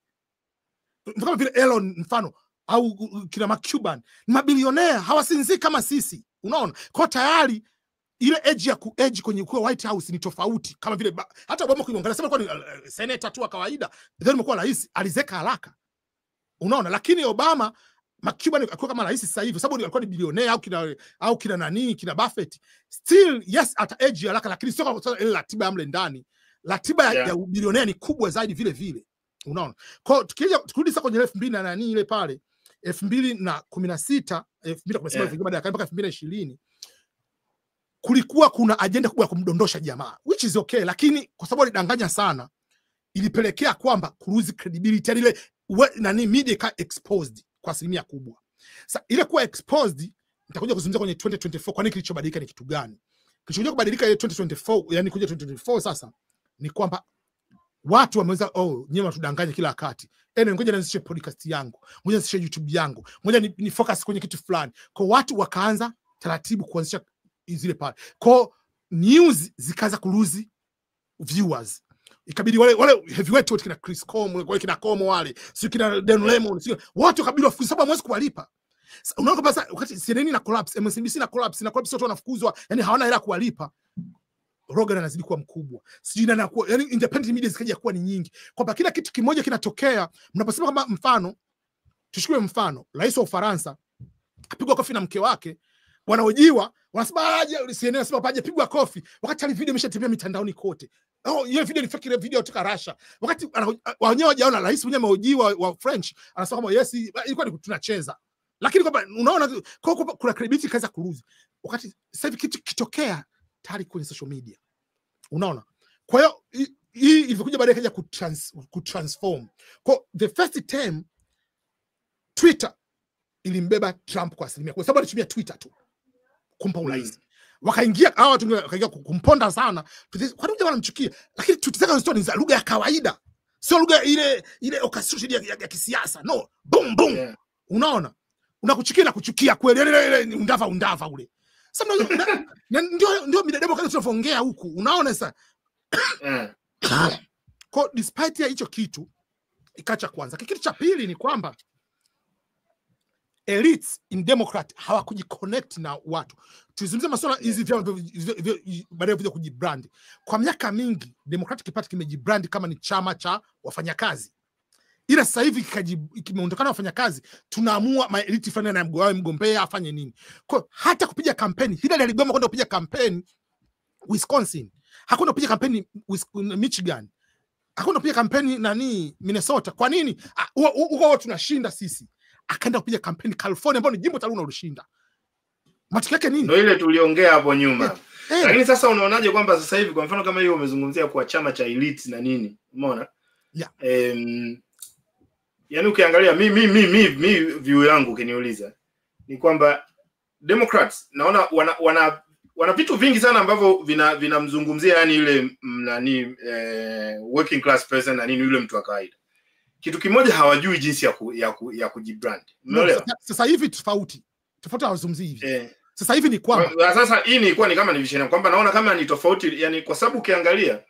kama vile Elon mfano au kina Mark Cuban, ni mabilionea, hawasinzii kama sisi. Unaona, kwa tayari ile edge kwenye kwa White House ni tofauti, kama vile hata Obama kuangalia sema kwa ni senator tu wa kawaida, then mkuu rais alizeka haraka. Unaona, lakini Obama Cuban alikuwa kama rais sasa hivi sababu alikuwa ni bilionea au kina nani kina Buffett, still yes at age haraka, lakini sio kwa ile ratiba ya mle ndani. Ratiba ya bilionea ni kubwa zaidi vile vile. Unaona, kwa tukirudi sasa kwenye 2000 na nani ile pale 2016 baada ya mpaka 2020 kulikuwa kuna agenda kubwa ya kumdondosha jamaa, which is okay, lakini kwa sababu alidanganya sana ilipelekea kwamba kuruzi credibility ile nani media ka exposed kwa asilimia kubwa. Sasa ile kuwa exposed nitakuja kuzungumzia kwenye 2024 kwa nini kilichobadilika ni kitu gani. Kilichokuja kubadilika ile 2024 yani kuja 2024 sasa ni kwamba watu wameweza nyewe watudanganya kila wakati. Ngoja nianzishe podcast yangu, ngoja nianzishe YouTube yangu, ngoja ni focus kwenye kitu fulani. Kwa watu wakaanza taratibu kuanzisha zile pale. Kwa news zikaanza kuruzi viewers. Ikabidi wale heavyweight wote kina Chris Comey, wale kina Como wale, sio kina Dan Lemon, sio watu kabidi wafukuze sababu hamwezi kuwalipa. Unaona kwamba wakati CNN na collapse, MSNBC na collapse watu wanafukuzwa, yani hawana hela kuwalipa. Rogan anazidi kuwa mkubwa. Sijui nani anakuwa, yani independent media zikaja kuwa ni nyingi. Kwamba kila kitu kimoja kinatokea, mnaposema kama mfano, tuchukue mfano, rais wa Ufaransa apigwa kofi na mke wake, wanaojiwa, wanasema aje, CNN anasema aje pigwa kofi, wakati ile video imeshatembea mitandaoni kote. Hiyo video ni fake video kutoka Russia. Wakati wenyewe hawajaona, rais mwenyewe amehojiwa wa French, anasema kama yes, ilikuwa ni tunacheza. Lakini kwamba unaona kuna credibility kaza kuruzi. Wakati sasa hivi kitu kitokea tayari kwenye social media. Unaona? Kwa hiyo hii ilikuja baadaye kaja kutransform. Kwa the first time Twitter ilimbeba Trump kwa asilimia, kwa sababu alitumia Twitter tu kumpa urais. Wakaingia hawa watu wakaingia kumponda sana. Kwa nini wanamchukia? Lakini tutaka story ni za lugha ya kawaida. Sio lugha ile orchestration ya kisiasa. No, boom boom. Yeah. Unaona? Unakuchukia na kuchukia kweli. Ile undava ule. Sasa ndio midadebo kama tunavyoongea huku. Unaona sasa? Kwa despite ya hicho kitu ikacha kwanza. Kitu cha pili ni kwamba elites in Democrat hawakujiconnect na watu. Tuzungumzie masuala hizi vyama baadaye vile kujibrand. Kwa miaka mingi Democratic Party kimejibrand kama ni chama cha wafanyakazi. Ila sasa hivi kimeondokana wafanyakazi, tunaamua ma elite fulani na mgombea afanye nini. Kwa hata kupiga kampeni, Hillary aligoma kwenda kupiga kampeni Wisconsin. Hakuna kupiga kampeni Michigan. Hakuna kupiga kampeni nani Minnesota. Kwa nini? Huko tunashinda sisi. Akaenda kupiga kampeni California ambapo ni jimbo taluna ulishinda. Matokeo yake nini? Ndio ile tuliongea hapo nyuma. Lakini sasa unaonaje kwamba sasa hivi kwa mfano kama hiyo umezungumzia kwa chama cha elite na nini? Umeona? Yeah. Yaani ukiangalia mimi view yangu ukiniuliza ni kwamba Democrats naona wana vitu vingi sana ambavyo vinamzungumzia yani ile nani working class person na nini yule mtu wa kawaida. Kitu kimoja hawajui jinsi ya kujibrand. Unaelewa? Sasa hivi tofauti hawazungumzii hivi. Sasa hivi ni kwamba sasa hii ni kwa ni kama ni vision kwamba naona kama ni tofauti yani kwa sababu ukiangalia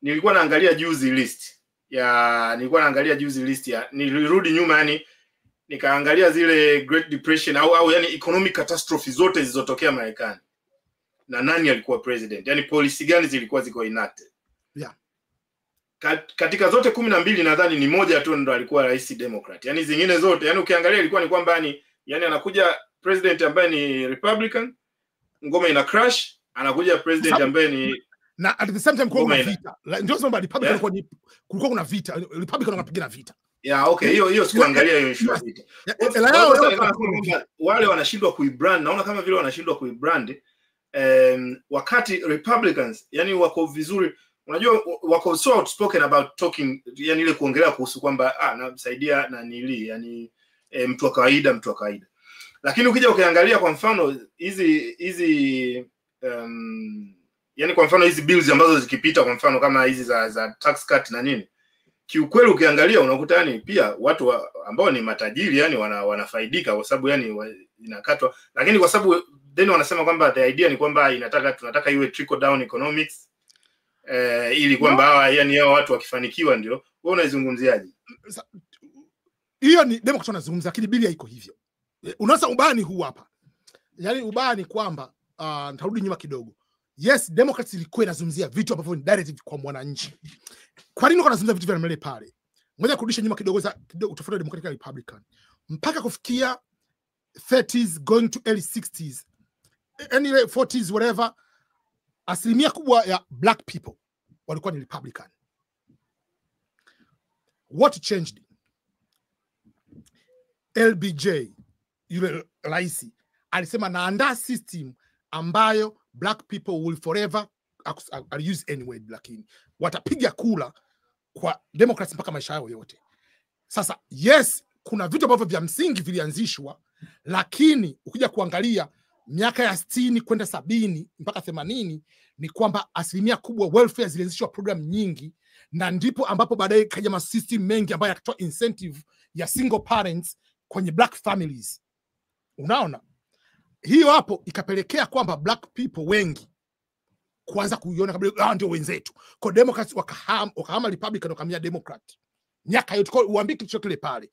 nilikuwa naangalia juzi list ya nilirudi nyuma yani nikaangalia zile Great Depression au yani economic catastrophe zote zilizotokea Marekani na nani alikuwa president, yani policy gani zilikuwa ziko enacted. Yeah. Katika zote 12 nadhani ni moja tu ndo alikuwa rais Democrat. Yani zingine zote yani ukiangalia ilikuwa ni kwamba yani anakuja president ambaye ni Republican, ngoma ina crash, anakuja president ambaye ni na at the same time kuna vita. Ndio sababu Republican kulikuwa kuna vita. Republican wanapigana vita. Yeah, okay. Hiyo sikuangalia hiyo issue vita. Wale wanashindwa kuibrand. Naona kama vile wanashindwa kuibrand wakati Republicans yani wako vizuri. Unajua wako so outspoken about talking yani ile kuongelea kuhusu kwamba namsaidia na nili yani mtu wa kawaida. Lakini ukija ukiangalia kwa mfano hizi yani kwa mfano hizi bills ambazo zikipita kwa mfano kama hizi za tax cut na nini, kiukweli ukiangalia unakuta yani pia watu ambao ni matajiri yani wanafaidika kwa sababu yani inakatwa, lakini kwa sababu then wanasema kwamba the idea ni kwamba tunataka iwe trickle down economics ili kwamba yani hao watu wakifanikiwa ndio. Wewe unaizungumziaje? Hiyo ni Democrat wanazungumza, lakini bili haiko hivyo. Unaona ubani huu hapa. Yani ubani kwamba nitarudi nyuma kidogo. Yes, Democrats ilikuwa inazungumzia vitu ambavyo ni direct kwa mwananchi. Kwa nini wanazungumza vitu vya mbele pale? Ngoja kurudisha nyuma kidogo utofauti wa Democratic na Republican. Mpaka kufikia 30s going to early 60s. Any 40s whatever, asilimia kubwa ya black people walikuwa ni Republican. What changed? LBJ yule raisi alisema naandaa system ambayo black people will forever use anyway, lakini watapiga kula kwa Democrats mpaka maisha yao yote. Sasa yes, kuna vitu ambavyo vya msingi vilianzishwa, lakini ukija kuangalia miaka ya 60 kwenda 70 mpaka 80 ni kwamba asilimia kubwa welfare zilianzishwa program nyingi, na ndipo ambapo baadaye kaja ma system mengi ambayo yakatoa incentive ya single parents kwenye black families. Unaona? Hiyo hapo ikapelekea kwamba black people wengi kuanza kuiona kabla ndio wenzetu. Kwa Democrats wakahama Republican wakamia Democrat. Miaka yote kwa uambie kitu kile pale.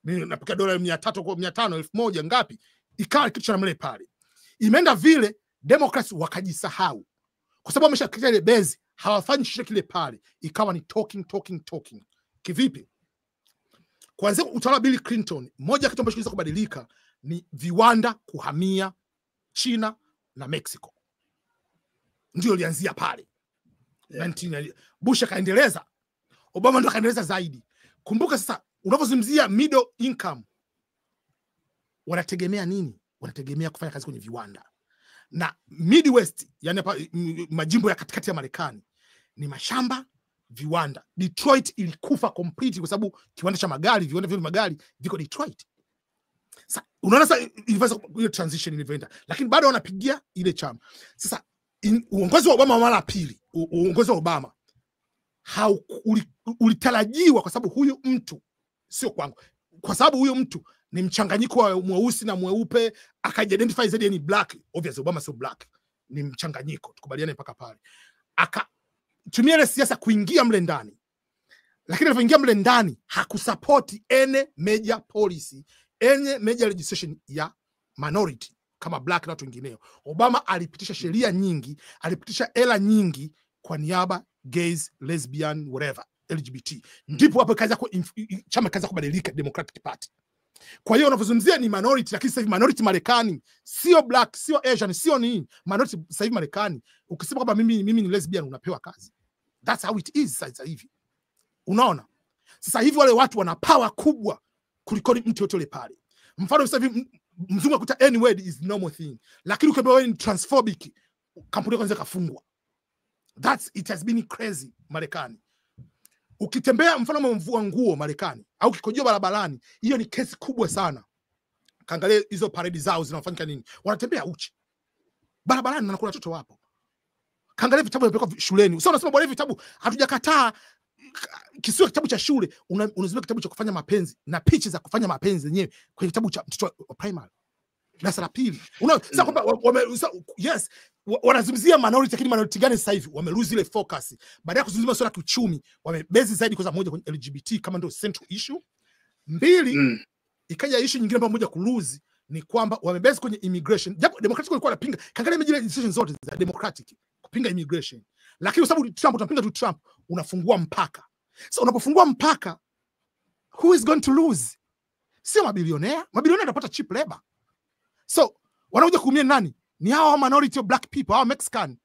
Mimi napokea dola 300 kwa 500 1000 ngapi? Ikawa kitu cha mle pale. Imeenda vile Democrats wakajisahau. Kwa sababu wameshakita ile base, hawafanyi chochote kile pale. Ikawa ni talking. Kivipi? Kwanza utawala Bill Clinton, moja kitu ambacho kiliweza kubadilika ni viwanda kuhamia China na Mexico. Ndio ilianzia pale. Yeah. Bush akaendeleza, Obama ndo akaendeleza zaidi. Kumbuka sasa unapozungumzia middle income wanategemea nini? Wanategemea kufanya kazi kwenye viwanda. Na Midwest, yani hapa majimbo ya katikati ya Marekani, ni mashamba, viwanda. Detroit ilikufa complete kwa sababu kiwanda cha magari, viwanda vya magari viko Detroit. Sasa unaona sasa ile transition ilivyoenda, lakini bado wanapigia ile chama. Sasa uongozi wa Obama mara pili, uongozi wa Obama ulitarajiwa kwa sababu huyu mtu sio kwangu, kwa sababu huyu mtu ni mchanganyiko wa mweusi na mweupe, akajidentify zaidi ni black. Obviously Obama sio black, ni mchanganyiko, tukubaliane mpaka pale. Akatumia ile siasa kuingia mle ndani, lakini alipoingia mle ndani hakusupport any major policy, any major legislation ya minority kama black na watu wengineo. Obama alipitisha sheria nyingi, alipitisha hela nyingi kwa niaba gays, lesbian, whatever, LGBT. Ndipo hapo chama kaanza kubadilika, Democratic Party. Kwa hiyo unavyozungumzia ni minority, lakini sasa hivi minority Marekani sio black, sio Asian, sio nini. Minority sasa hivi Marekani, ukisema kwamba mimi ni lesbian unapewa kazi. That's how it is sasa hivi. Unaona? Sasa hivi wale watu wana power kubwa kuliko mtu yote yule pale. Mfano sasa hivi mzungu akuta any word is normal thing. Lakini ukiambiwa wewe ni transphobic, kampuni kwanza kafungwa. It has been crazy Marekani. Ukitembea mfano umevua nguo Marekani au kikojoa barabarani, hiyo ni kesi kubwa sana. Kaangalia hizo parade zao zinafanyika nini? Wanatembea uchi barabarani na kuna watoto wapo. Kaangalia vitabu vinapelekwa shuleni. Sasa unasema bwana vitabu hatujakataa kisiwa kitabu cha shule, unazima kitabu cha kufanya mapenzi na picha za kufanya mapenzi yenyewe kwenye kitabu cha mtoto wa primary darasa la pili. Unaona sasa kwamba yes wanazungumzia minority, lakini minority gani sasa hivi wamelose ile focus. Baada ya kuzungumzia swala la kiuchumi wamebezi zaidi kwa moja kwenye LGBT kama ndio central issue. Mbili, ikaja issue nyingine ambayo moja kulose ni kwamba wamebezi kwenye immigration. Japo Democratic walikuwa wanapinga, kaangalia majira decisions zote za Democratic kupinga immigration. Lakini kwa sababu Trump unapinga tu Trump, unafungua mpaka. So unapofungua mpaka, who is going to lose? Sio mabilionea. Mabilionea wanapata cheap labor. So wanakuja kuumia nani? Ni hao minority of black people, hao Mexican.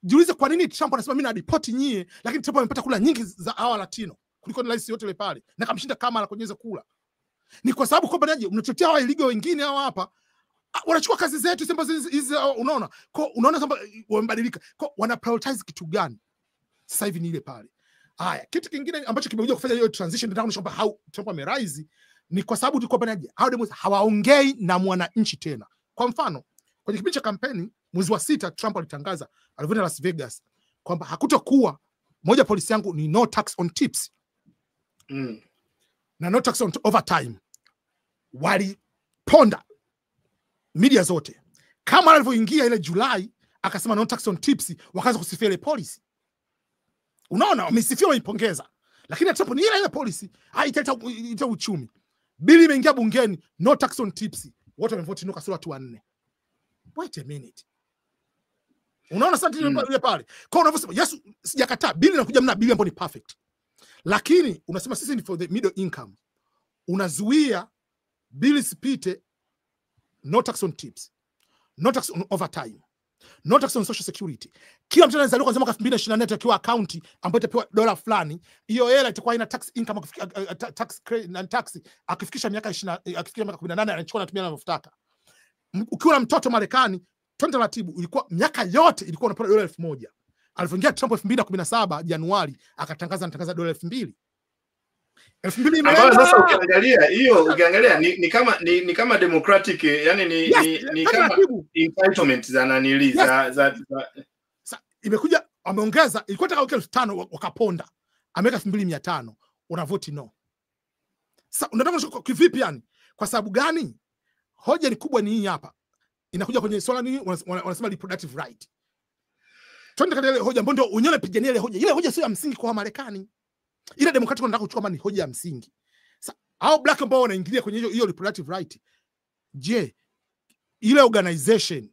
Jiulize kwa nini Trump anasema mimi na deport nyie, lakini Trump amepata kula nyingi za hao Latino kuliko ni rais yote yule pale na kamshinda kama anakonyeza kula. Ni kwa sababu kwamba naje mnatetea hao illegal wengine hao hapa wanachukua kazi zetu sema hizi, unaona? Kwa unaona kwamba wamebadilika. Kwa wana prioritize kitu gani? Sasa hivi ni ile pale. Haya, kitu kingine ambacho kimekuja kufanya hiyo transition ndio kwamba how Trump amerise ni kwa sababu tulikuwa banaje hao demos hawaongei na mwananchi tena. Kwa mfano, kwenye kipindi cha kampeni mwezi wa 6 Trump alitangaza alivyoenda Las Vegas kwamba hakutokuwa moja polisi yangu ni no tax on tips. Na no tax on overtime. Waliponda media zote. Kama alivyoingia ile Julai akasema no tax on tips, wakaanza kusifia ile policy. Unaona, wamesifia waipongeza. Lakini Trump ni ile policy, italeta uchumi. Bili imeingia bungeni, no tax on tips. Wote wamevote no kasoro watu 4. Wait a minute. Unaona sasa ile pale. Kwa unavyosema, Yesu sijakataa, bili inakuja mna bili ambayo ni perfect. Lakini unasema sisi ni for the middle income. Unazuia bili sipite, no tax on tips, no tax on overtime, no tax on social security. Kila mtu anazaliwa kuanzia mwaka 2024 atakiwa account ambayo itapewa dola fulani. Hiyo hela itakuwa ina tax income tax credit na tax akifikisha miaka 20, akifikia miaka 18 anachukua anatumia anavyotaka. Ukiwa na mtoto Marekani, twende taratibu, ilikuwa miaka yote ilikuwa unapewa dola 1000. Alipoingia Trump 2017 Januari anatangaza dola 2000. 2000 sasa ukiangalia ni kama Democratic, yani ni kama entitlement za nanili za imekuja ameongeza, ilikuwa taka 5000 wakaponda, ameweka 2500, unavoti no. Sasa unataka kivipi yani? Kwa sababu gani? Hoja ni kubwa, ni hii hapa. Inakuja kwenye swala nini wanasema reproductive right. Twende katika ile hoja ambayo ndio unyole pigania ile hoja. Ile hoja sio ya msingi kwa Marekani. Ile Democratic wanataka kuchukua kama ni hoja ya msingi. Sasa hao black ambao wanaingilia kwenye hiyo reproductive right, je, ile organization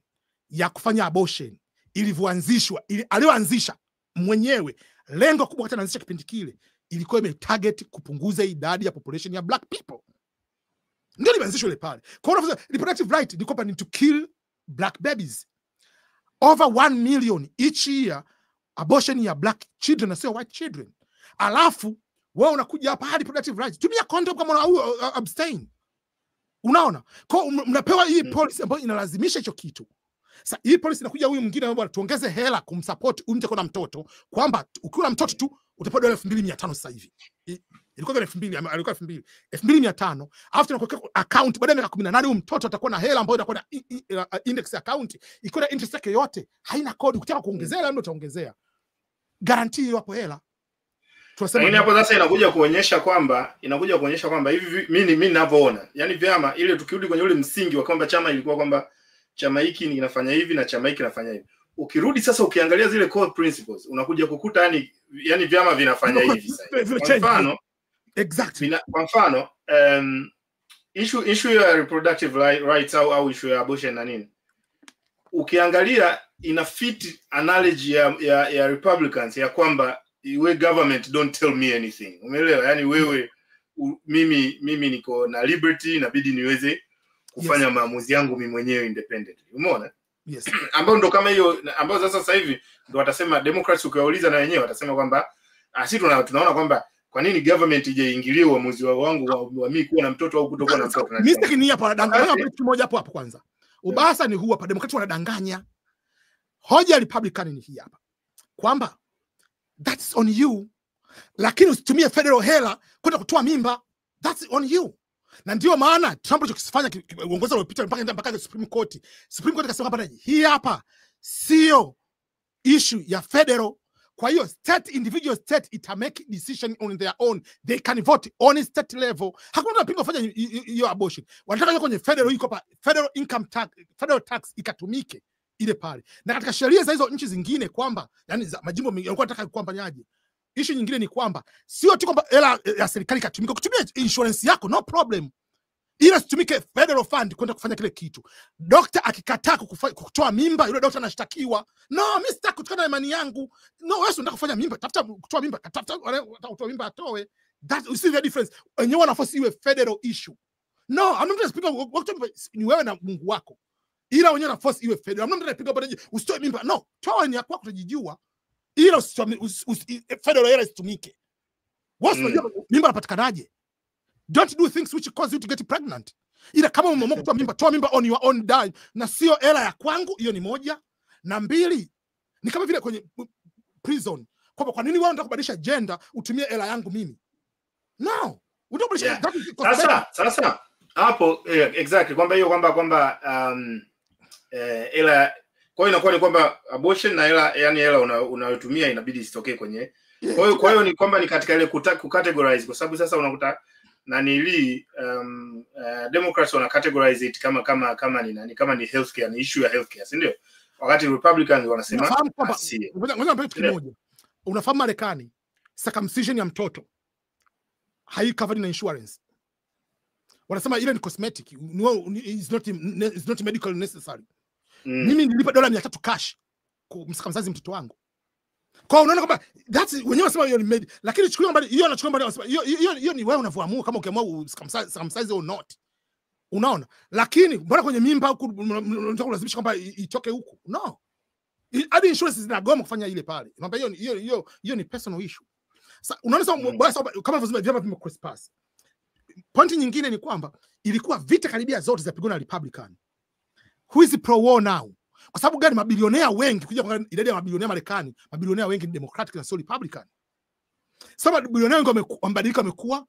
ya kufanya abortion ilivyoanzishwa, alioanzisha mwenyewe, lengo kubwa hata anaanzisha kipindi kile ilikuwa imetarget kupunguza idadi ya population ya black people. Ndio limeanzishwa ile pale. Kwa hiyo reproductive right ni kwamba ni to kill black babies. Over 1 million each year abortion ya black children na sio white children. Alafu wewe unakuja hapa hadi reproductive rights. Tumia condom kama abstain. Unaona? Kwa mnapewa hii policy ambayo inalazimisha hicho kitu. Sasa hii policy inakuja huyu mwingine ambaye tuongeze hela kumsupport mtu kwa mtoto, kwamba ukiwa na mtoto tu utapewa dola 2500 sasa hivi. Ilikuwa 2000, alikuwa 2500. After unakuweka account baada ya miaka 18 huyu mtoto atakuwa na hela ambayo itakuwa na index account, iko na interest yake yote, haina kodi. Ukitaka kuongezea labda utaongezea. Guarantee hapo hela. Lakini hapo sasa inakuja kuonyesha kwamba hivi mimi ninavyoona, yani vyama ile tukirudi kwenye ule msingi wa kwamba chama ilikuwa kwamba chama hiki kinafanya hivi na chama hiki kinafanya hivi. ukirudi sasa ukiangalia zile core principles unakuja kukuta yani vyama vinafanya hivi sasa. Kwa mfano exactly, kwa mfano issue ya reproductive rights au issue ya abortion na nini, ukiangalia ina fit analogy ya Republicans ya kwamba we government don't tell me anything. Umeelewa? Yani wewe mimi niko na liberty, inabidi niweze kufanya maamuzi yangu mimi mwenyewe independently. Umeona? Yes. Ambao ndo kama hiyo, ambao sasa hivi ndo watasema Democrats, ukiwauliza na wenyewe watasema kwamba sisi tunaona kwamba kwa nini government ijaingilie uamuzi wangu wa mimi kuwa na mtoto au kutokuwa na mtoto. Mistake ni hapa, wanadanganya kitu moja hapo kwanza. Ubasa ni huu hapa, Democrats wanadanganya. Hoja Republican ni hii hapa, kwamba that's on you, lakini usitumie federal hela kwenda kutoa mimba, that's on you. Na ndio maana Trump alichokifanya uongozi uliopita mpaka Supreme Court kasema hapa, hii hapa sio issue ya federal. Kwa hiyo individual state ita make decision on their own, they can vote on state level. Hakuna mtu anapinga kufanya hiyo abortion. Wanataka kwenye federal iko pa federal income tax, federal tax ikatumike ile pale. Na katika sheria za hizo nchi zingine kwamba yani za majimbo yalikuwa wanataka kwamba nyaje. Issue nyingine ni kwamba sio tu kwamba hela ya serikali ikatumika, kutumia insurance yako no problem, ila situmike federal fund kwenda kufanya kile kitu. Dokta akikataa kutoa mimba, yule dokta anashtakiwa. No, mimi sitaki kutokana na imani yangu. No, wewe unataka kufanya mimba, tafuta kutoa mimba, tafuta kutoa mimba atoe. That you see the difference. Wenyewe wanaforce iwe federal issue. No, I'm not speaking ni wewe na Mungu wako. Ila wenyewe wanaforce iwe federal. I'm not speaking about usitoe mimba. No, toa ni yako utajijua. Ila federal hela isitumike. Unajua mimba inapatikanaje? Don't do things which cause you to get pregnant. Ila kama umeamua kutoa mimba, toa mimba on your own dime, na sio hela ya kwangu. Hiyo ni moja. Na mbili, ni kama vile kwenye prison, kwa nini wewe unataka kubadilisha gender utumie hela yangu mimi? No, unataka sasa hapo exactly kwamba hiyo kwamba hela, kwa hiyo inakuwa ni kwamba abortion na hela, yani hela unayotumia inabidi isitokee kwenye. Kwa hiyo ni kwamba ni katika ile kucategorize, kwa sababu sasa unakuta Democrats wana categorize it kama ni nani, kama ni healthcare, ni issue ya healthcare, si ndio? Wakati Republicans wanasema ngoja kitu kimoja. Unafahamu Marekani circumcision ya mtoto hai covered na insurance. Wanasema ile ni cosmetic, it's not medical necessary. Mimi nilipa $300 cash kumcircumcise mtoto wangu. Kwa unaona kwamba that's wenyewe wanasema hiyo ni made, lakini chukulia mbali hiyo, anachukua mbali wanasema hiyo ni wewe unavyoamua kama ukiamua circumcise or not. Unaona? Lakini mbona kwenye mimba huku unataka kulazimisha kwamba itoke huku? No. Hadi insurance zinagoma kufanya ile pale. Unaambia hiyo ni personal issue. Sasa unaona kama vile vyama vimecross. Point nyingine ni kwamba ilikuwa vita karibia zote za pigana na Republican. Who is pro war now? Kwa sababu gani? Mabilionea wengi, kuja kwa idadi ya mabilionea Marekani, mabilionea wengi ni Democratic na sio Republican. Sababu mabilionea wengi wamebadilika, wamekuwa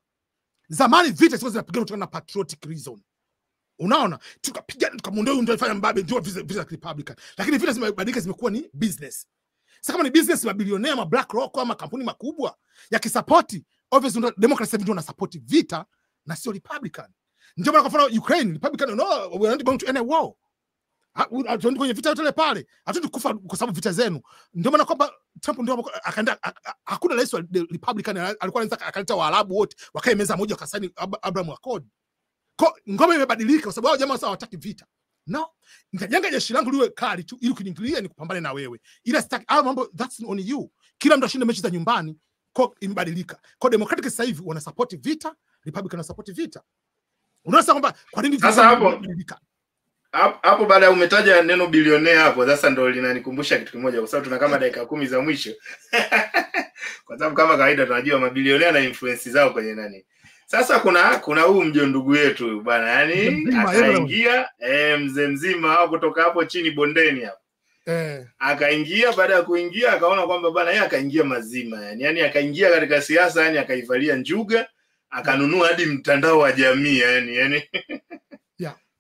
zamani vita zilikuwa zinapigana kutokana na patriotic reason. Unaona? Tukapigana tukamuondoa ndio ifanya mbabe ndio vita za Republican. Lakini vita zimebadilika, zimekuwa ni business. Sasa kama ni business, mabilionea ma BlackRock ama kampuni makubwa yakisupport, obviously Democrats ndio wanasupport vita na sio Republican. Ndio maana kwa mfano Ukraine, Republican no, we are not going to end a war. Hatuendi kwenye vita yote pale, hatuendi kufa kwa sababu vita zenu. Ndio maana kwamba Trump ndio akaenda, hakuna rais wa Republican alikuwa anataka akaleta Waarabu wote wakae meza moja wakasaini Abraham Accord. Kwa ngoma imebadilika kwa sababu hao jamaa sasa hawataki vita. No, nitajenga jeshi langu liwe kali tu ili kuniingilia ni kupambana na wewe. Ila sitaki hao mambo, that's on you. Kila mtu ashinde mechi za nyumbani. Kwa imebadilika. Kwa Democratic sasa hivi wana support vita, Republican wana support vita. Unaona kwamba kwa nini sasa hapo baada ya umetaja neno bilionea hapo, sasa ndio linanikumbusha kitu kimoja, kwa sababu tuna kama dakika 10 za mwisho. Kwa sababu kama kawaida tunajua mabilionea na influence zao kwenye nani. Sasa kuna huu mjo ndugu yetu bwana, yani akaingia mzee mzima au kutoka hapo chini bondeni hapo. Akaingia, baada ya kuingia akaona kwamba bwana yeye akaingia mazima, yani akaingia katika siasa, yani akaivalia njuga, akanunua hadi mtandao wa jamii yani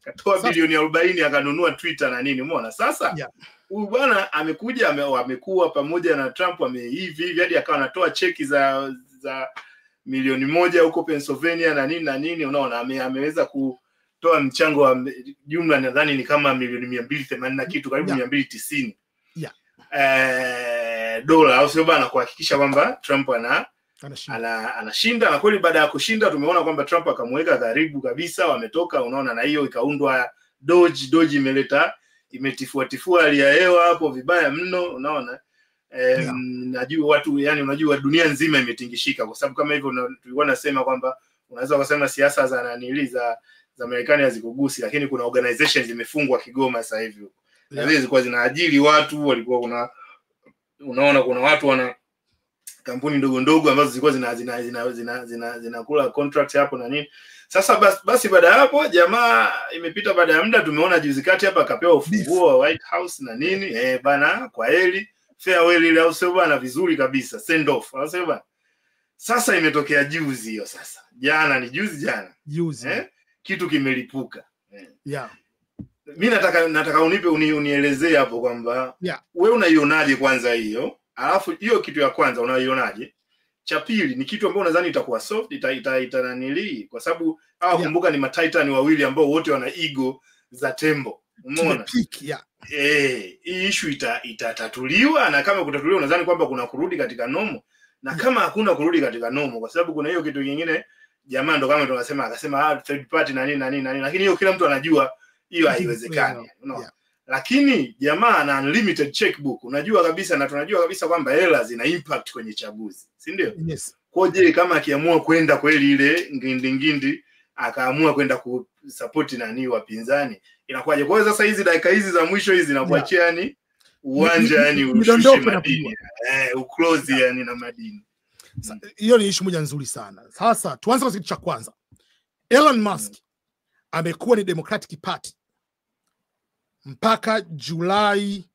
katoa bilioni 40 akanunua Twitter na nini, umeona? Sasa huyu bwana amekuja amekuwa pamoja na Trump hivi hadi akawa anatoa cheki za milioni 1 huko Pennsylvania na nini, unaona? Ameweza kutoa mchango wa jumla nadhani ni kama milioni 280 na kitu, karibu 290. dola, au sio bana, kuhakikisha kwamba Trump anashinda. Na kweli baada ya kushinda tumeona kwamba Trump akamweka karibu kabisa, wametoka, unaona, na hiyo ikaundwa Doge imetifua hali ya hewa hapo vibaya mno, unaona. Najua watu, yani unajua dunia nzima imetingishika kwa sababu kama hivyo tulikuwa nasema kwamba unaweza kusema siasa za nanili za Marekani hazikugusi, lakini kuna organizations zimefungwa Kigoma sasa hivi. Na hizo zilikuwa zinaajiri watu, walikuwa unaona kuna watu wana kampuni ndogo ndogo ambazo zilikuwa zinakula contract hapo na nini. Sasa basi baada ya hapo jamaa imepita, baada ya muda tumeona juzi kati hapa akapewa ufunguo wa White House na nini, bana kwa heli farewell ile, au sio bana, vizuri kabisa, send off, au sio bana. Sasa imetokea juzi hiyo, sasa jana kitu kimelipuka. Mimi nataka unielezee hapo kwamba wewe unaionaje kwanza hiyo, alafu hiyo kitu ya kwanza unaionaje, cha pili ni kitu ambacho unadhani itakuwa soft, itananili, kwa sababu kumbuka ni matitan wawili ambao wote wana ego za tembo, umeona. Hii issue itatatuliwa, na kama kutatuliwa unadhani kwamba kuna kurudi katika nomo, na kama hakuna kurudi katika nomo, kwa sababu kuna hiyo kitu kingine jamaa ndo kama tunasema akasema third party na nini, lakini hiyo kila mtu anajua hiyo haiwezekani, unaona. Lakini jamaa ana unlimited checkbook, unajua kabisa, na tunajua kabisa kwamba hela zina impact kwenye chaguzi, si ndio? Yes. Kwa je, kama akiamua kwenda kweli ile ngindi akaamua kwenda kusupport nani wapinzani, inakuwaje? Kwa hiyo sasa hizi dakika hizi za mwisho hizi zinakuachia yani uwanja yani ushushe madini, uclose yani na madini. Hiyo ni issue moja nzuri sana. Sasa tuanze kwa kitu cha kwanza. Elon Musk amekuwa ni Democratic Party mpaka Julai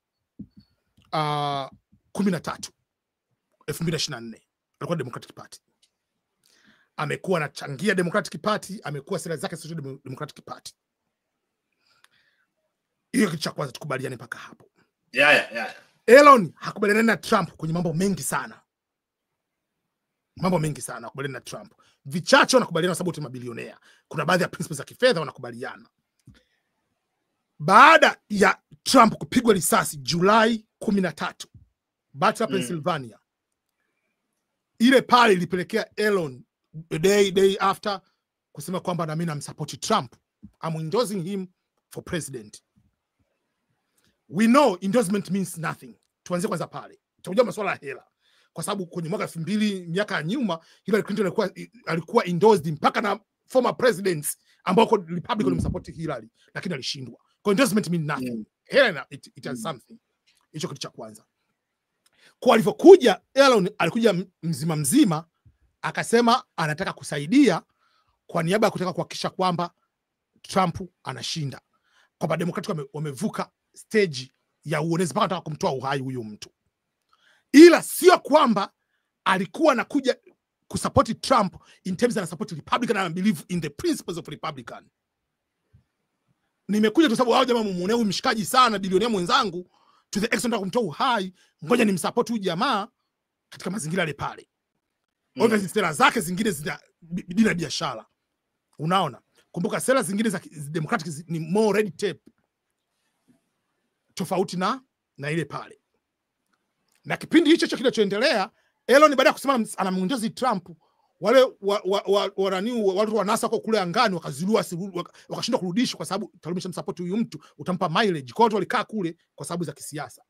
13 2024 alikuwa Democratic Party. Amekuwa anachangia Democratic Party, amekuwa sera zake sio Democratic Party. Hiyo kitu cha kwanza tukubaliane mpaka hapo. Elon hakubaliana na Trump kwenye mambo mengi sana. Hakubaliana na Trump. Vichache wanakubaliana sababu wote mabilionea. Kuna baadhi ya principles za kifedha wanakubaliana. Baada ya Trump kupigwa risasi Julai 13 Butler, Pennsylvania, ile pale ilipelekea Elon day after kusema kwamba na mimi namsupport Trump, I'm endorsing him for president. We know endorsement means nothing. Tuanze kwanza pale. Tunajua masuala ya hela. Kwa sababu kwenye mwaka 2000 miaka ya nyuma Hillary Clinton alikuwa endorsed mpaka na former presidents ambao Republican walimsupport Hillary, lakini alishindwa. Kwa endorsement mean nothing. Hela it has something. Hicho kitu cha kwanza. Kwa alivyokuja Elon alikuja mzima akasema anataka kusaidia kwa niaba ya kutaka kuhakikisha kwamba Trump anashinda. Kwamba Democratic wamevuka stage ya uonezi mpaka anataka kumtoa uhai huyu mtu. Ila sio kwamba alikuwa anakuja kusupport Trump in terms of support Republican and believe in the principles of Republican. Nimekuja tu sababu hao jamaa muone huyu mshikaji sana, bilionea mwenzangu, to the extent ya kumtoa uhai, ngoja nimsupport huyu jamaa katika mazingira yale pale. Obviously sera zake zingine zina dini biashara. Unaona? Kumbuka sera zingine za Democratic ni more red tape. Tofauti na ile pale. Na kipindi hicho kilichoendelea, Elon baada ya kusema anamundozi Trump, wale watu wa NASA kwa kule angani wakazulua wakashindwa kurudisha kwa sababu talumisha msupport huyu mtu utampa mileage. Kwa hiyo walikaa kule kwa sababu za kisiasa.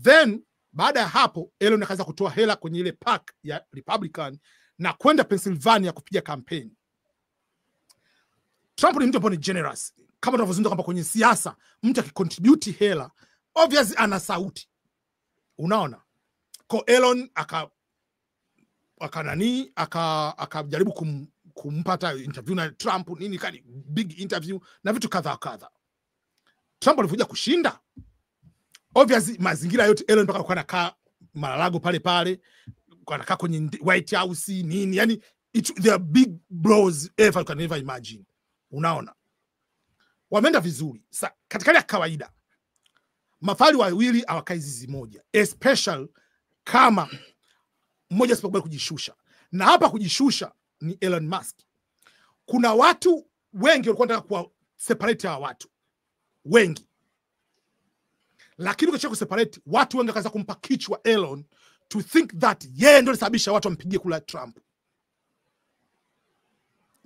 Then baada ya hapo Elon akaanza kutoa hela kwenye ile pack ya Republican na kwenda Pennsylvania kupiga campaign. Trump ni mtu ambaye ni generous. Kama tunavyozungumza kwamba kwenye siasa mtu akicontribute hela obviously ana sauti. Unaona? Kwa Elon akajaribu kumpata interview na Trump nini kani big interview na vitu kadha. Trump alikuja kushinda. Obviously mazingira yote Elon mpaka alikuwa anakaa Mar-a-Lago pale anakaa kwenye White House nini, yani they are big bros ever you can never imagine. Unaona? Wameenda vizuri. Katika hali ya kawaida mafari wawili hawakai zizi moja, especially kama mmoja asipokubali kujishusha. Na hapa kujishusha ni Elon Musk. Kuna watu wengi walikuwa wanataka kuwa separate hawa watu wengi, Lakini ukitaka kuseparate, watu wengi kaanza kumpa kichwa Elon to think that yeye ndio alisababisha watu wampigie kula Trump.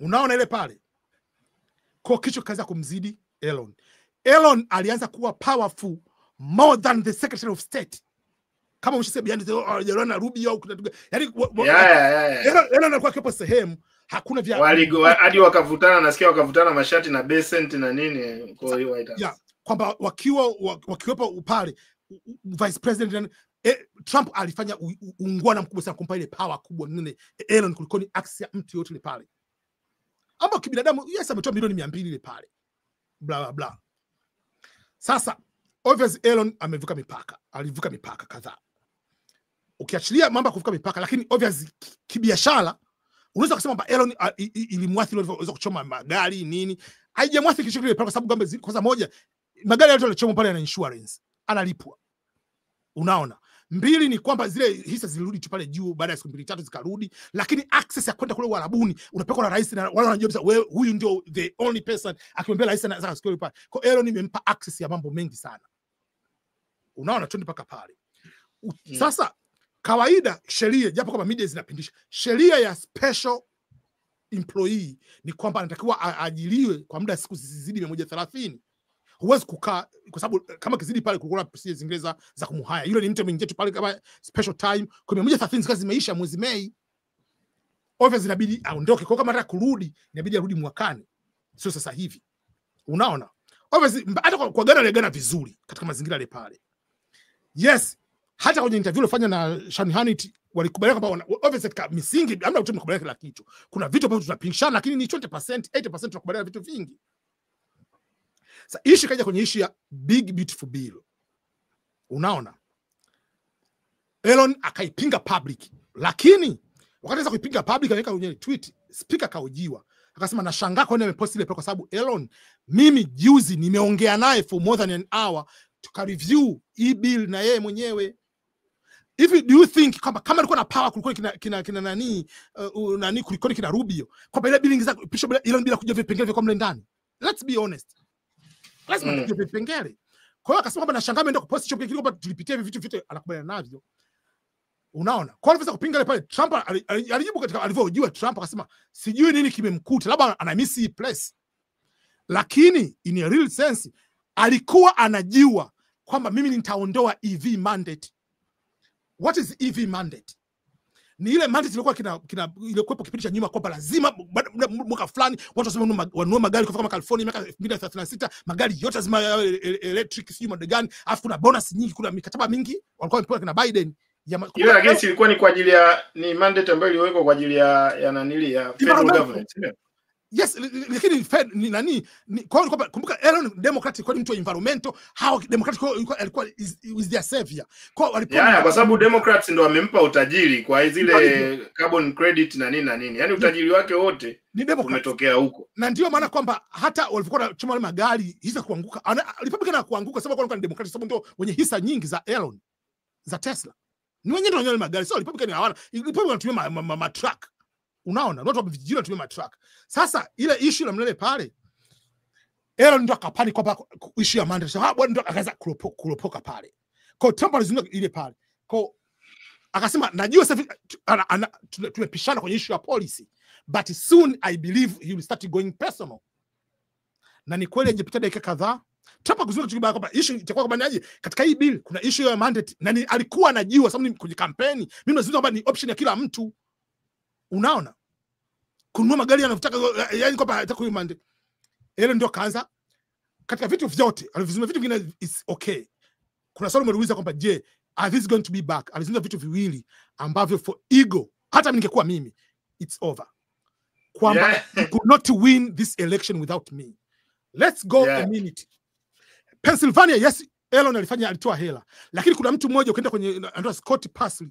Unaona ile pale? Kwa kichwa kaanza kumzidi Elon. Elon alianza kuwa powerful more than the Secretary of State. Kama mshise behind the Rubio au yani Elon alikuwa kipo sehemu hakuna vya hadi wakavutana, nasikia wakavutana mashati na Besant na nini kwa hiyo White House. Kwamba wakiwepo pale Vice President Trump alifanya ungwana mkubwa sana kumpa ile power kubwa nene Elon kuliko ni access ya mtu yote ile pale. Ama kibinadamu yes ametoa milioni 200 ile pale. Bla bla bla. Sasa obviously Elon amevuka mipaka. Alivuka mipaka kadhaa. Ukiachilia mambo ya kuvuka mipaka, lakini obviously kibiashara unaweza kusema kwamba Elon ilimwathiri waweza kuchoma magari nini. Haijamwathiri kitu kile kwa sababu gambe kwanza moja magari yote yalichoma pale yana insurance. Analipwa. Unaona? 2 ni kwamba zile hisa zilirudi tu pale juu baada ya siku 2-3 zikarudi, lakini access ya kwenda kule Uarabuni unapelekwa na rais na wale wanajua sasa wewe huyu ndio the only person akimwambia rais anaweza kusikia pale. Kwa Elon imempa access ya mambo mengi sana. Unaona twende paka pale. Sasa kawaida sheria japo kama media zinapindisha, sheria ya special employee ni kwamba anatakiwa aajiriwe kwa muda siku zizidi 130. Huwezi kukaa kwa sababu kama kizidi pale kulikuwa na procedure zingine za kumhaya. Yule ni mtu mwingine tu pale kama special time kwa 130 kazi zimeisha mwezi Mei. Obviously inabidi aondoke. Kwa kama anataka kurudi inabidi arudi mwakani. Sio sasa hivi. Unaona? Obviously hata kwa gana vizuri katika mazingira yale pale. Yes, hata kwenye interview iliyofanya na Sean Hannity walikubaliana kwamba obviously katika misingi hamna mtu mkubaliana kila kitu. Kuna vitu ambavyo tunapingana lakini ni 20%, 80% tunakubaliana vitu vingi. Sasa issue kaja kwenye issue ya big beautiful bill. Unaona? Elon akaipinga public. Lakini wakati za kuipinga public akaweka kwenye tweet, speaker kaujiwa. Akasema nashangaa kwa nini amepost ile kwa sababu Elon mimi juzi nimeongea naye for more than an hour tuka review hii bill na yeye mwenyewe. Do you think kama alikuwa na power kulikuwa kina nani kulikuwa kina Rubio kwamba ile bill ingeza pisha Elon bila kujua vipengele kwa mle ndani. Let's be honest. Lazima tujue vipengele. Kwa hiyo akasema kwamba nashangaa ameenda kupost hicho kile kwamba tulipitia hivi vitu vyote anakubaliana navyo. Unaona? Kwa nini kupinga ile pale Trump alijibu katika alivyojua Trump akasema sijui nini kimemkuta labda ana miss hii place. Lakini in a real sense alikuwa anajua kwamba mimi nitaondoa EV mandate. What is EV mandate? Ni ile mandate ilikuwa ile kuepo kipindi cha nyuma kwamba lazima mwaka fulani watu wanunue magari kama California miaka 2036 magari yote lazima electric sio model gani, afu kuna bonus nyingi, kuna mikataba mingi walikuwa wamepewa kina Biden ile against ilikuwa ni kwa ajili ya ni mandate ambayo iliwekwa kwa ajili ya nanili ya federal government. Yes, lakini ni nani kwa hiyo kumbuka Elon Democratic kwa mtu wa environmental, how Democratic alikuwa is their savior. Kwa sababu Democrats ndio wamempa utajiri kwa zile carbon credit na nini. Yaani utajiri wake wote umetokea huko. Na ndio maana kwamba hata walivyokuwa wanachoma wale magari hisa kuanguka, Republican kuanguka sababu kwa Democratic sababu ndio wenye hisa nyingi za Elon za Tesla. Ni wenyewe ndio wale magari. So Republican hawana. Republican wanatumia truck. Unaona, watu wamevijijini wanatumia truck. Sasa ile issue la mlele pale Elon ndo akapani kwamba issue ya mandate. Sasa bwana ndo akaanza kuropoka pale. Kwa Trump alizungumza ile pale. Kwa akasema najua sasa tumepishana kwenye issue ya policy, but soon I believe he will start going personal. Na ni kweli ajipita dakika kadhaa Trump akazungumza tukibaya kwamba issue itakuwa kama aje katika hii bill kuna issue ya mandate na alikuwa anajua sababu kwenye kampeni mimi nazungumza kwamba ni option ya kila mtu. Unaona? Kununua magari anataka yani kwamba hataka huyo mandate. Elon ndio kaanza katika vitu vyote. Alizungumza vitu vingine is okay. Kuna swali umeuliza kwamba je, are this going to be back? Alizungumza vitu viwili ambavyo for ego hata ningekuwa mimi it's over. Kwamba you could not win this election without me. Let's go a minute. Pennsylvania, yes, Elon alitoa hela. Lakini kuna mtu mmoja ukienda kwenye anaitwa Scott Parsley.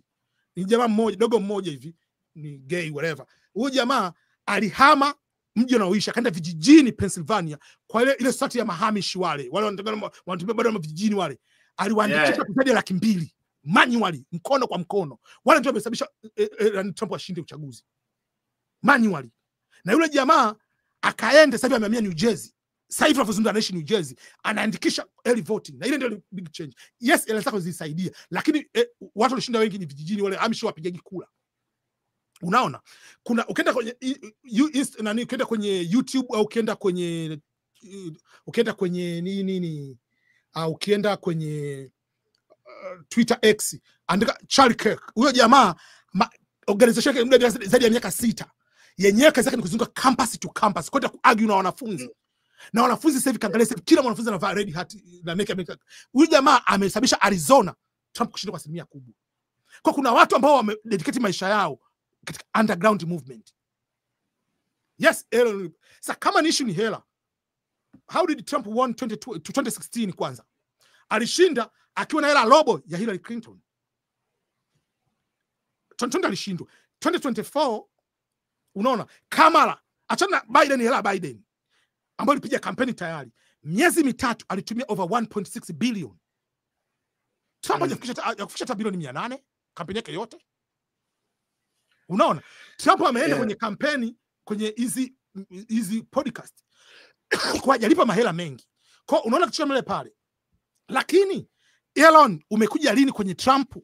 Ni jamaa mmoja, dogo mmoja hivi, ni gay whatever. Huyo jamaa alihama mji unaoishi akaenda vijijini Pennsylvania kwa ile society ya mahamish wale wanatembea bado vijijini wale. Aliwaandikisha zaidi ya 200,000 manually, mkono kwa mkono. Wale ndio wamesababisha Trump ashinde uchaguzi. Manually. Na yule jamaa akaenda sasa amehamia New Jersey. Sasa hivi tunazungumza anaishi New Jersey, anaandikisha early voting, na ile ndio big change. Yes, hela zako zisaidia, lakini watu walishinda wengi ni vijijini, wale amsho wapigaji kula. Unaona, kuna ukienda kwenye ukienda kwenye YouTube au ukienda kwenye nini ukienda kwenye Twitter X, andika Charlie Kirk. Huyo jamaa organization yake muda zaidi ya miaka 6, yenyewe kazi yake ni kuzunguka campus to campus kwenda kuargue na wanafunzi. Na wanafunzi sasa hivi kaangalia, kila mwanafunzi anavaa red hat na make. Huyu jamaa amesababisha Arizona Trump kushinda kwa asilimia kubwa. Kwa kuna watu ambao wamededicate maisha yao katika underground movement. Yes, sasa kama ni issue ni hela, how did Trump won 2016 kwanza? Alishinda akiwa na hela robo ya Hillary Clinton. 2020 alishindwa. 2024 unaona, Kamala achana Biden, hela Biden ambayo alipiga kampeni tayari miezi mitatu alitumia over 1.6 billion. Trump hajafikisha hata bilioni 800 kampeni yake yote. Unaona, Trump ameenda kwenye kampeni kwenye hizi podcast kwa hajalipa mahela mengi. Kwa unaona kitu kama pale. Lakini Elon umekuja lini kwenye Trump?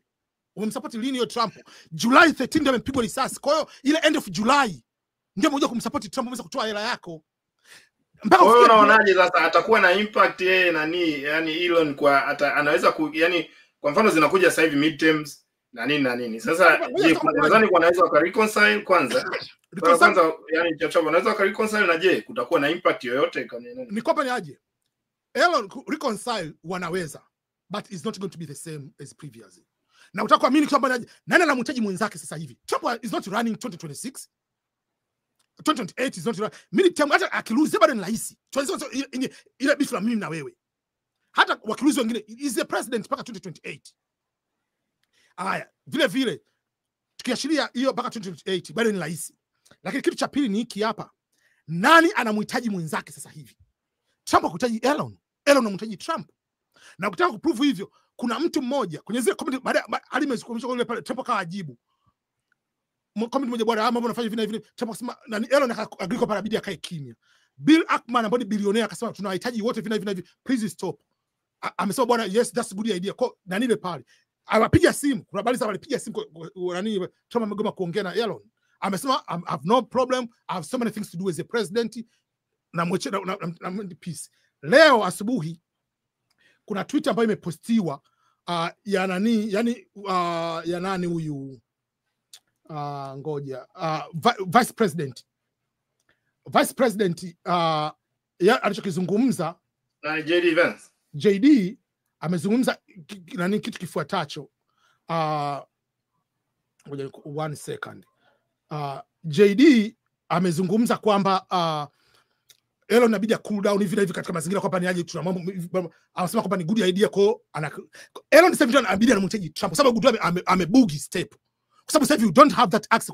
Umemsupport lini hiyo Trump? July 13 ndio amepigwa risasi. Kwa hiyo ile end of July ndio mmoja kumsupport Trump, umeweza kutoa hela yako. Mpaka wewe unaonaje sasa atakuwa na impact yeye nani, yani Elon kwa anaweza yani kwa mfano zinakuja sasa hivi midterms na nini. Sasa je, nadhani kwa anaweza ka reconcile kwanza. Kwanza yani chachapo anaweza ka reconcile, na je kutakuwa na impact yoyote kama nini? Ni kwamba ni aje? Elon reconcile wanaweza, but it's not going to be the same as previously. Na utakuamini kwamba nani anamhitaji mwenzake sasa hivi? Trump is not running 2026. 2028 is not running. Midterm hata akiluzi bado ni rahisi. Ile bifu la mimi na wewe. Hata wakiluzi wengine is the president mpaka 2028. Haya, vile tukiashiria hiyo mpaka 2028 bado ni rahisi. Lakini kitu cha pili ni hiki hapa. Nani anamhitaji mwenzake sasa hivi? Trump hakuhitaji Elon. Elon anamhitaji Trump. Na ukitaka kuprove hivyo, kuna mtu mmoja kwenye zile comment baada alimezungumza ile pale, Trump akawajibu. Comment moja, bwana mambo unafanya hivi na hivi. Trump akasema nani, Elon agree kwa parabidi akae kimya. Bill Ackman ambaye ni bilionea akasema tunawahitaji wote hivi na hivi, please stop. Amesema bwana yes that's a good idea. Kwa nani ile pale awapiga simu, kuna habari za walipiga simu nani, Trump amegoma kuongea na Elon. Amesema I have no problem, I have so many things to do as a president, na mweche na peace. Leo asubuhi kuna tweet ambayo imepostiwa ya nani, yani ya nani huyu ngoja vice president alichokizungumza na JD Vance. JD amezungumza nani kitu kifuatacho. Ngoja 1 second. JD amezungumza kwamba Elon inabidi cool down hivi katika mazingira kwamba ni aje, tuna mambo anasema kwamba ni good idea. Kwa Elon sasa hivi anabidi anamhitaji Trump kwa sababu good amebugi step, kwa sababu sasa hivi you don't have that access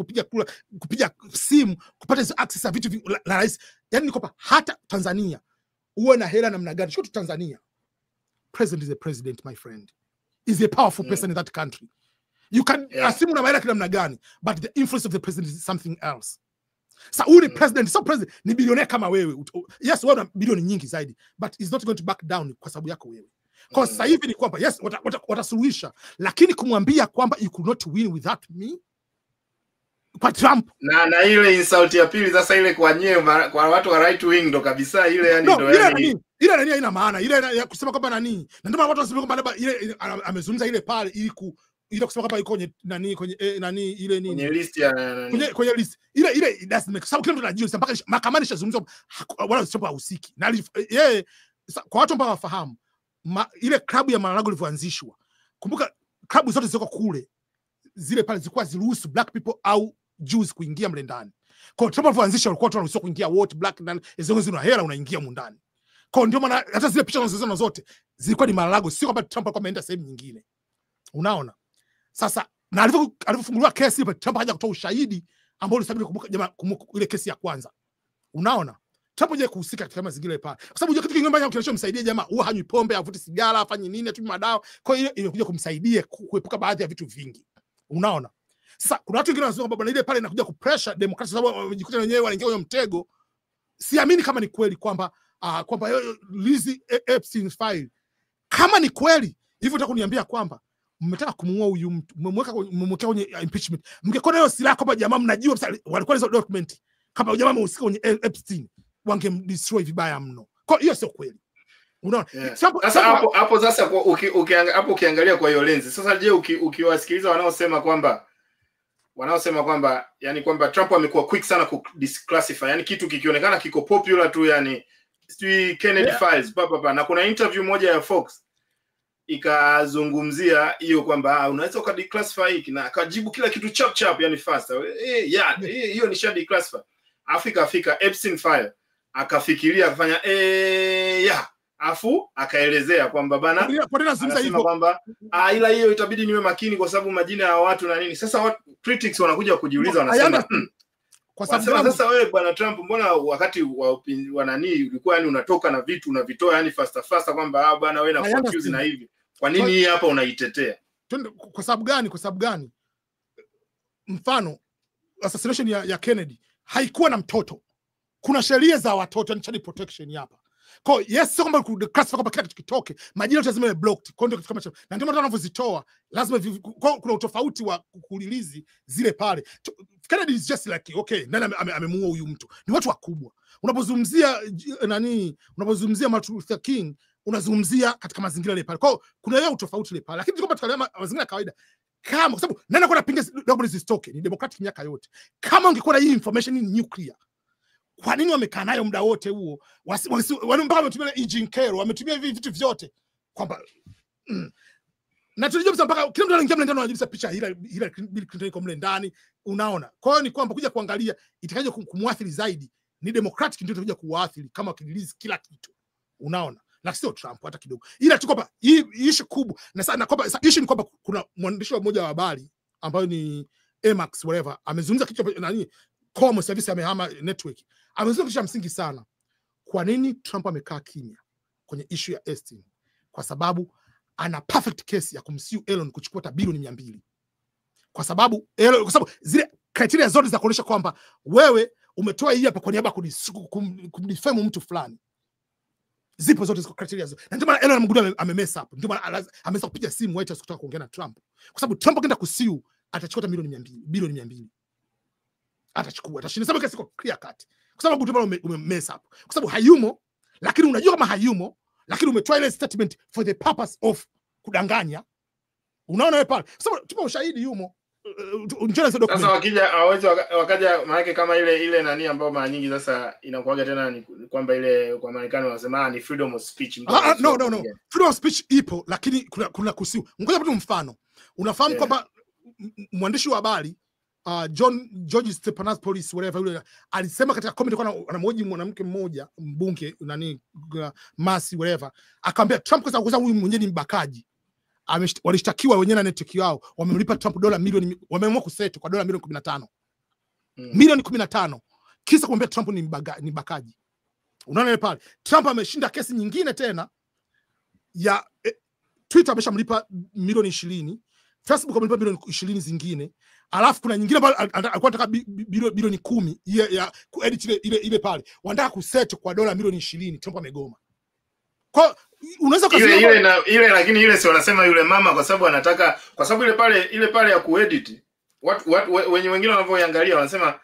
kupiga simu kupata hizo access ya vitu la rais. Yani ni kwamba hata Tanzania uwe na hela namna gani, sio tu Tanzania, president is a president my friend, is a powerful person in that country. You can assume na maana kila namna gani, but the influence of the president is something else. Sa uli president, so president ni bilionea kama wewe. Yes, wewe una bilioni nyingi zaidi, but is not going to back down kwa sababu yako wewe. Kwa sasa hivi ni kwamba yes watasuluhisha, lakini kumwambia kwamba you could not win without me kwa Trump na ile insult ya pili sasa, ile kwa nyewe kwa watu wa right wing ndo kabisa ile, yani ndo yani ile nani haina maana ile ya kusema kwamba nani, na ndio watu wanasema kwamba ile amezungumza ile pale ile kusema kwamba iko kwenye nani, kwenye nani ile nini kwenye list ya nani, kwenye list ile it doesn't make sababu kila mtu anajua mpaka mahakamani shazungumza wala sio husiki na yeye. Kwa watu ambao wafahamu ile klabu ya Mar-a-Lago ilivyoanzishwa, kumbuka klabu zote zilikuwa kule, zile pale zilikuwa ziruhusu black people au Jews kuingia mle ndani. Kwa Trump alivyoanzisha walikuwa watu wanaruhusiwa kuingia wote black ndani, hizo zina hela unaingia mu ndani. Kwa ndio maana hata zile picha zinazoziona zote zilikuwa ni Mar-a-Lago, sio kwamba Trump alikuwa ameenda sehemu nyingine. Unaona? Sasa na alivyofunguliwa kesi ile, Trump haja kutoa ushahidi ambao ulisababisha kumbuka jamaa ile kesi ya kwanza. Unaona? Trump haja kuhusika katika mazingira pale. Kwa sababu kitu kingine ambacho kinachomsaidia jamaa huwa hanywi pombe, avuti sigara, afanye nini, atumie madawa. Kwa hiyo imekuja kumsaidia kuepuka baadhi ya vitu vingi. Unaona? Sasa kuna watu wengine wanasema baba ile pale inakuja kupressure Democrats sababu wamejikuta wenyewe wanaingia kwenye mtego. Siamini kama ni kweli kwamba kwamba Lizzy Epstein file. Kama ni kweli hivyo, nataka kuniambia kwamba mmetaka kumuua huyu mtu, mmemweka kwenye impeachment, mngekuwa nayo silaha kwamba jamaa mnajua walikuwa hizo document, kama jamaa mhusika kwenye Epstein wangemdestroy vibaya mno. Kwa hiyo sio kweli. Unaona? Yeah. Sasa hapo sasa ukiangalia kwa hiyo lenzi. Sasa je, ukiwasikiliza wanaosema kwamba yani kwamba Trump amekuwa quick sana ku disclassify, yani kitu kikionekana kiko popular tu, yani Kennedy files na kuna interview moja ya Fox ikazungumzia hiyo kwamba unaweza ukadeclassify hiki, na akajibu kila kitu chap yani fast. Hiyo ni shadi declassify. Afika Epstein file akafikiria akafanya afu akaelezea kwamba bana anasema kwamba ila hiyo itabidi niwe makini kwa sababu majina ya watu na nini. Sasa critics wanakuja kujiuliza, wanasema kwa sababu sasa wewe bwana Trump, mbona wakati wa nani ulikuwa yani unatoka na vitu unavitoa yani fast kwamba bwana wewe na confuse na hivi, kwa nini hii hapa unaitetea? Kwa sababu gani? Mfano assassination ya Kennedy haikuwa na mtoto. Kuna sheria za watoto ni child protection hapa. Kwa yes, sio kwamba classify kwamba kila kitu kitoke, majina lazima iwe blocked. Kwa ndio kitu kama hicho. Na ndio maana wanavyozitoa lazima kuna utofauti wa kulilizi zile pale. Kennedy is just like okay, nani amemuua huyu mtu? Ni watu wakubwa. Unapozungumzia Martin Luther King, unazungumzia katika mazingira ile pale. Kwa kuna yeye utofauti ile pale. Lakini kwa katika mazingira ya kawaida, kama kwa sababu nani anakuwa anapinga document zisitoke? Ni Democratic miaka yote. Kama ungekuwa na hii information ni nuclear, kwa nini wamekaa nayo muda wote huo? Mpaka wametumia Eugene Carroll, wametumia hivi vitu vyote kwamba na tulijua mpaka kila mtu anaingia mle ndani anajibu picha Bill Clinton iko mle ndani, unaona. Kwa hiyo ni kwamba kuja kuangalia itakaje kumwathiri zaidi ni Democratic, ndio itakuja kuathiri kama wakirelease kila kitu, unaona, na sio Trump hata kidogo. Ila tu kwamba hii issue kubwa na sana kwamba issue ni kwamba kuna mwandishi mmoja wa habari ambayo ni Emax whatever amezungumza kitu nani Como service amehama network, amezungumza kitu cha msingi sana. Kwa nini Trump amekaa kimya kwenye issue ya Epstein? Kwa sababu ana perfect case ya kumsue Elon kuchukua hata bilioni 200. Kwa sababu zile criteria zote za kuonyesha kwamba wewe umetoa hii hapa kwa niaba kumdefame mtu fulani, zipo zote ziko criteria zote. Na ndio maana Elon mgudu amemess up. Ndio maana ameweza kupiga simu White House kutaka kuongea na Trump. Kwa sababu Trump akaenda kusue atachukua hata bilioni 200. Atachukua, atashinda sababu kesi iko clear cut. Kwa sababu tu umemess up. Kwa sababu hayumo, lakini unajua kama hayumo, lakini umetoa ile statement for the purpose of kudanganya. Unaona wewe pale. Kwa sababu tupo ushahidi yumo. Sasa wakaja maana kama ile nani ambayo mara nyingi sasa inakuaga tena ni kwamba ile kwa Marekani wanasema ni freedom of speech. No. Freedom of speech ipo, lakini kuna kusiu. Ngoja tu mfano. Unafahamu kwamba mwandishi wa habari George Stephanopoulos whatever yule alisema katika comment kwa anamhoji mwanamke mmoja mbunge nani Masi whatever, akamwambia Trump kwa sababu huyu mwenyewe ni mbakaji, walishtakiwa wenyewe na network yao, wamemlipa Trump dola milioni, wameamua kuset kwa dola milioni 15. Milioni 15 kisa kumwambia Trump ni mbakaji. Unaona pale Trump ameshinda kesi nyingine tena ya Twitter, ameshamlipa milioni 20, Facebook amelipa milioni 20 zingine. Alafu kuna nyingine ambayo alikuwa anataka bilioni 10 ya kuedit ile pale. Wanataka kuset kwa dola milioni 20, Trump amegoma. Kwa unaweza kusema ile lakini ile si wanasema yule mama kwa sababu anataka, kwa sababu ile pale ya kuedit watu wengine wanavyoangalia wanasema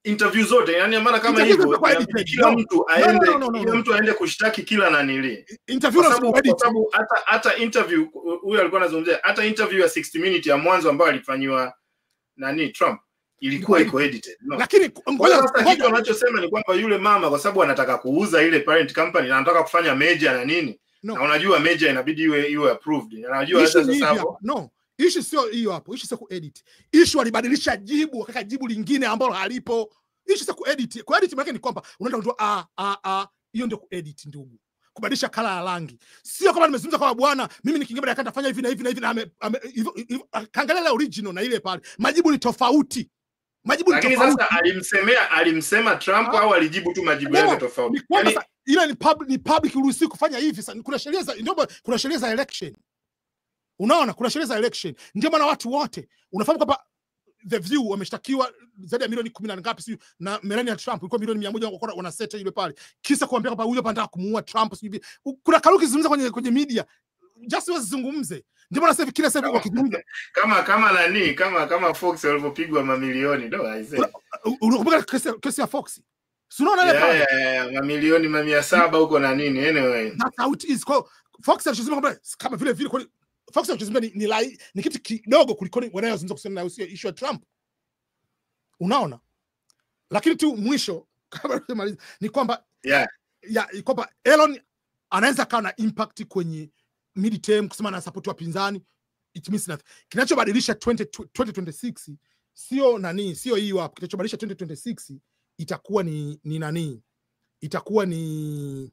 interview zote, yani maana kama hivyo kila mtu aende kushtaki kila nanili interview, kwa sababu hata interview huyu alikuwa anazungumzia hata interview ya 60 minutes ya mwanzo ambayo alifanywa nani Trump ilikuwa iko edited. Lakini ngoja kitu anachosema ni kwamba yule mama kwa sababu anataka kuuza ile parent company na anataka kufanya major na nini, na unajua major inabidi iwe approved, anajua sasa hapo issue sio hiyo hapo, issue sio kuedit. Issue walibadilisha jibu, wakaka jibu lingine ambalo halipo. Issue sio kuedit. Kuedit maana ni kwamba unaenda kutoa hiyo ndio kuedit ndugu. Kubadilisha kala ya rangi. Sio kama nimezungumza kwa bwana, mimi nikiingia baada akafanya hivi na hivi na hivi na kaangalia la original na ile pale. Majibu ni tofauti. Lakini sasa alimsema Trump au alijibu tu majibu yake tofauti. Yani ile ni public ruhusi kufanya hivi. Kuna sheria za ndio kuna sheria za election. Unaona kuna sheria za election. Ndio maana watu wote unafahamu kwamba The View wameshtakiwa zaidi ya milioni 10 na ngapi sio, na Melania Trump ilikuwa milioni 100 wana set ile pale, kisa kuambia kwamba huyo anataka kumuua Trump sio. Kuna karuki zungumza kwenye media, just wazungumze. Ndio maana sasa kila sasa wakizungumza kama Fox walivyopigwa mamilioni ndo aise. Unakumbuka kesi ya Fox? Si unaona ile pale mamilioni 700 huko na nini. Anyway, that's how it is. Kwa Fox alisema kwamba kama vile kwa Fox alisema ni kitu kidogo kuliko wanayozungumza kuhusiana na issue ya Trump. Unaona? Lakini tu mwisho kama tumaliza ni kwamba kwamba Elon anaweza kawa na impact kwenye midterm kusema na support wapinzani. It means nothing. Kinachobadilisha 2026 sio hiyo hapo. Kinachobadilisha 2026 itakuwa ni nani? Itakuwa ni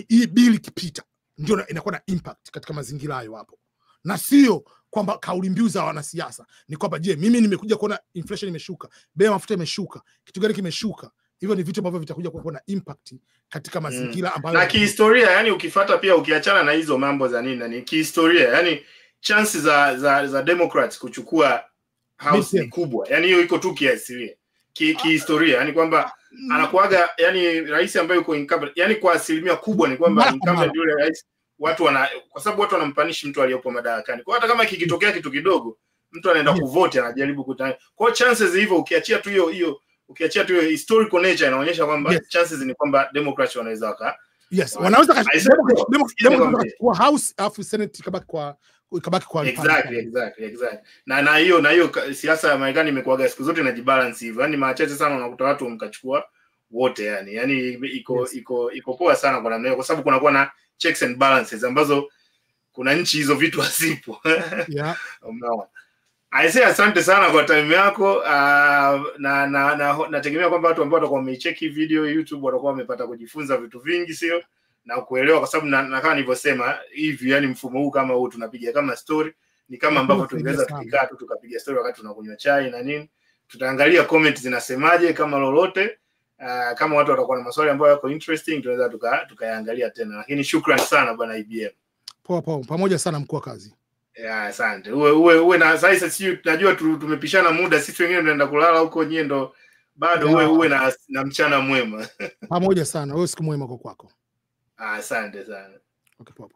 hii bill ikipita ndio inakuwa na impact katika mazingira hayo hapo. Na sio kwamba kauli mbiu za wanasiasa ni kwamba je, mimi nimekuja kuona inflation imeshuka, bei ya mafuta imeshuka, kitu gani kimeshuka. Hivyo ni vitu ambavyo vitakuja kuwa na impact katika mazingira ambayo na kihistoria, yani ukifuata pia ukiachana na hizo mambo za nini kihistoria, yani chances za Democrats kuchukua house ni kubwa. Yani hiyo iko tu kiasilia. Kihistoria, yani kwamba anakuaga yani rais ambaye yuko incumbent, yani kwa asilimia kubwa ni kwamba incumbent yule rais kwa sababu watu wanampanish mtu aliyopo madarakani. Kwa hata kama kikitokea kitu kidogo, mtu anaenda kuvote, anajaribu kutana. Kwa chances hivyo ukiachia tu hiyo historical nature inaonyesha kwamba chances ni kwamba Democrats wanaweza wanaweza kwa house afu senate ikabaki kwa exactly. Na hiyo siasa ya Marekani imekuaga siku zote inajibalance hivyo. Yani machache sana unakuta watu mkachukua wote yani iko poa sana kwa namna hiyo, kwa sababu kunakuwa na checks and balances ambazo kuna nchi hizo vitu hasipo. Umeona? Aisee, asante sana kwa time yako. Nategemea kwamba watu ambao watakuwa wameicheck video YouTube watakuwa wamepata kujifunza vitu vingi, sio na kuelewa, kwa sababu na kama nilivyosema hivi, yani mfumo huu kama huu tunapiga kama story, ni kama ambavyo tungeweza tukikaa tu tukapiga story wakati tunakunywa chai na nini. Tutaangalia comment zinasemaje, kama lolote kama watu watakuwa na maswali ambayo yako interesting tunaweza tukayaangalia tena. Lakini shukrani sana bwana IBM. Poa pamoja sana mkuu wa kazi. Asante. Uwe na sasa sisi tunajua tumepishana muda, sisi wengine tunaenda kulala huko, nyie ndo bado uwe na mchana mwema. Pamoja sana. Wewe siku mwema kwako. Asante sana. Okay, poa.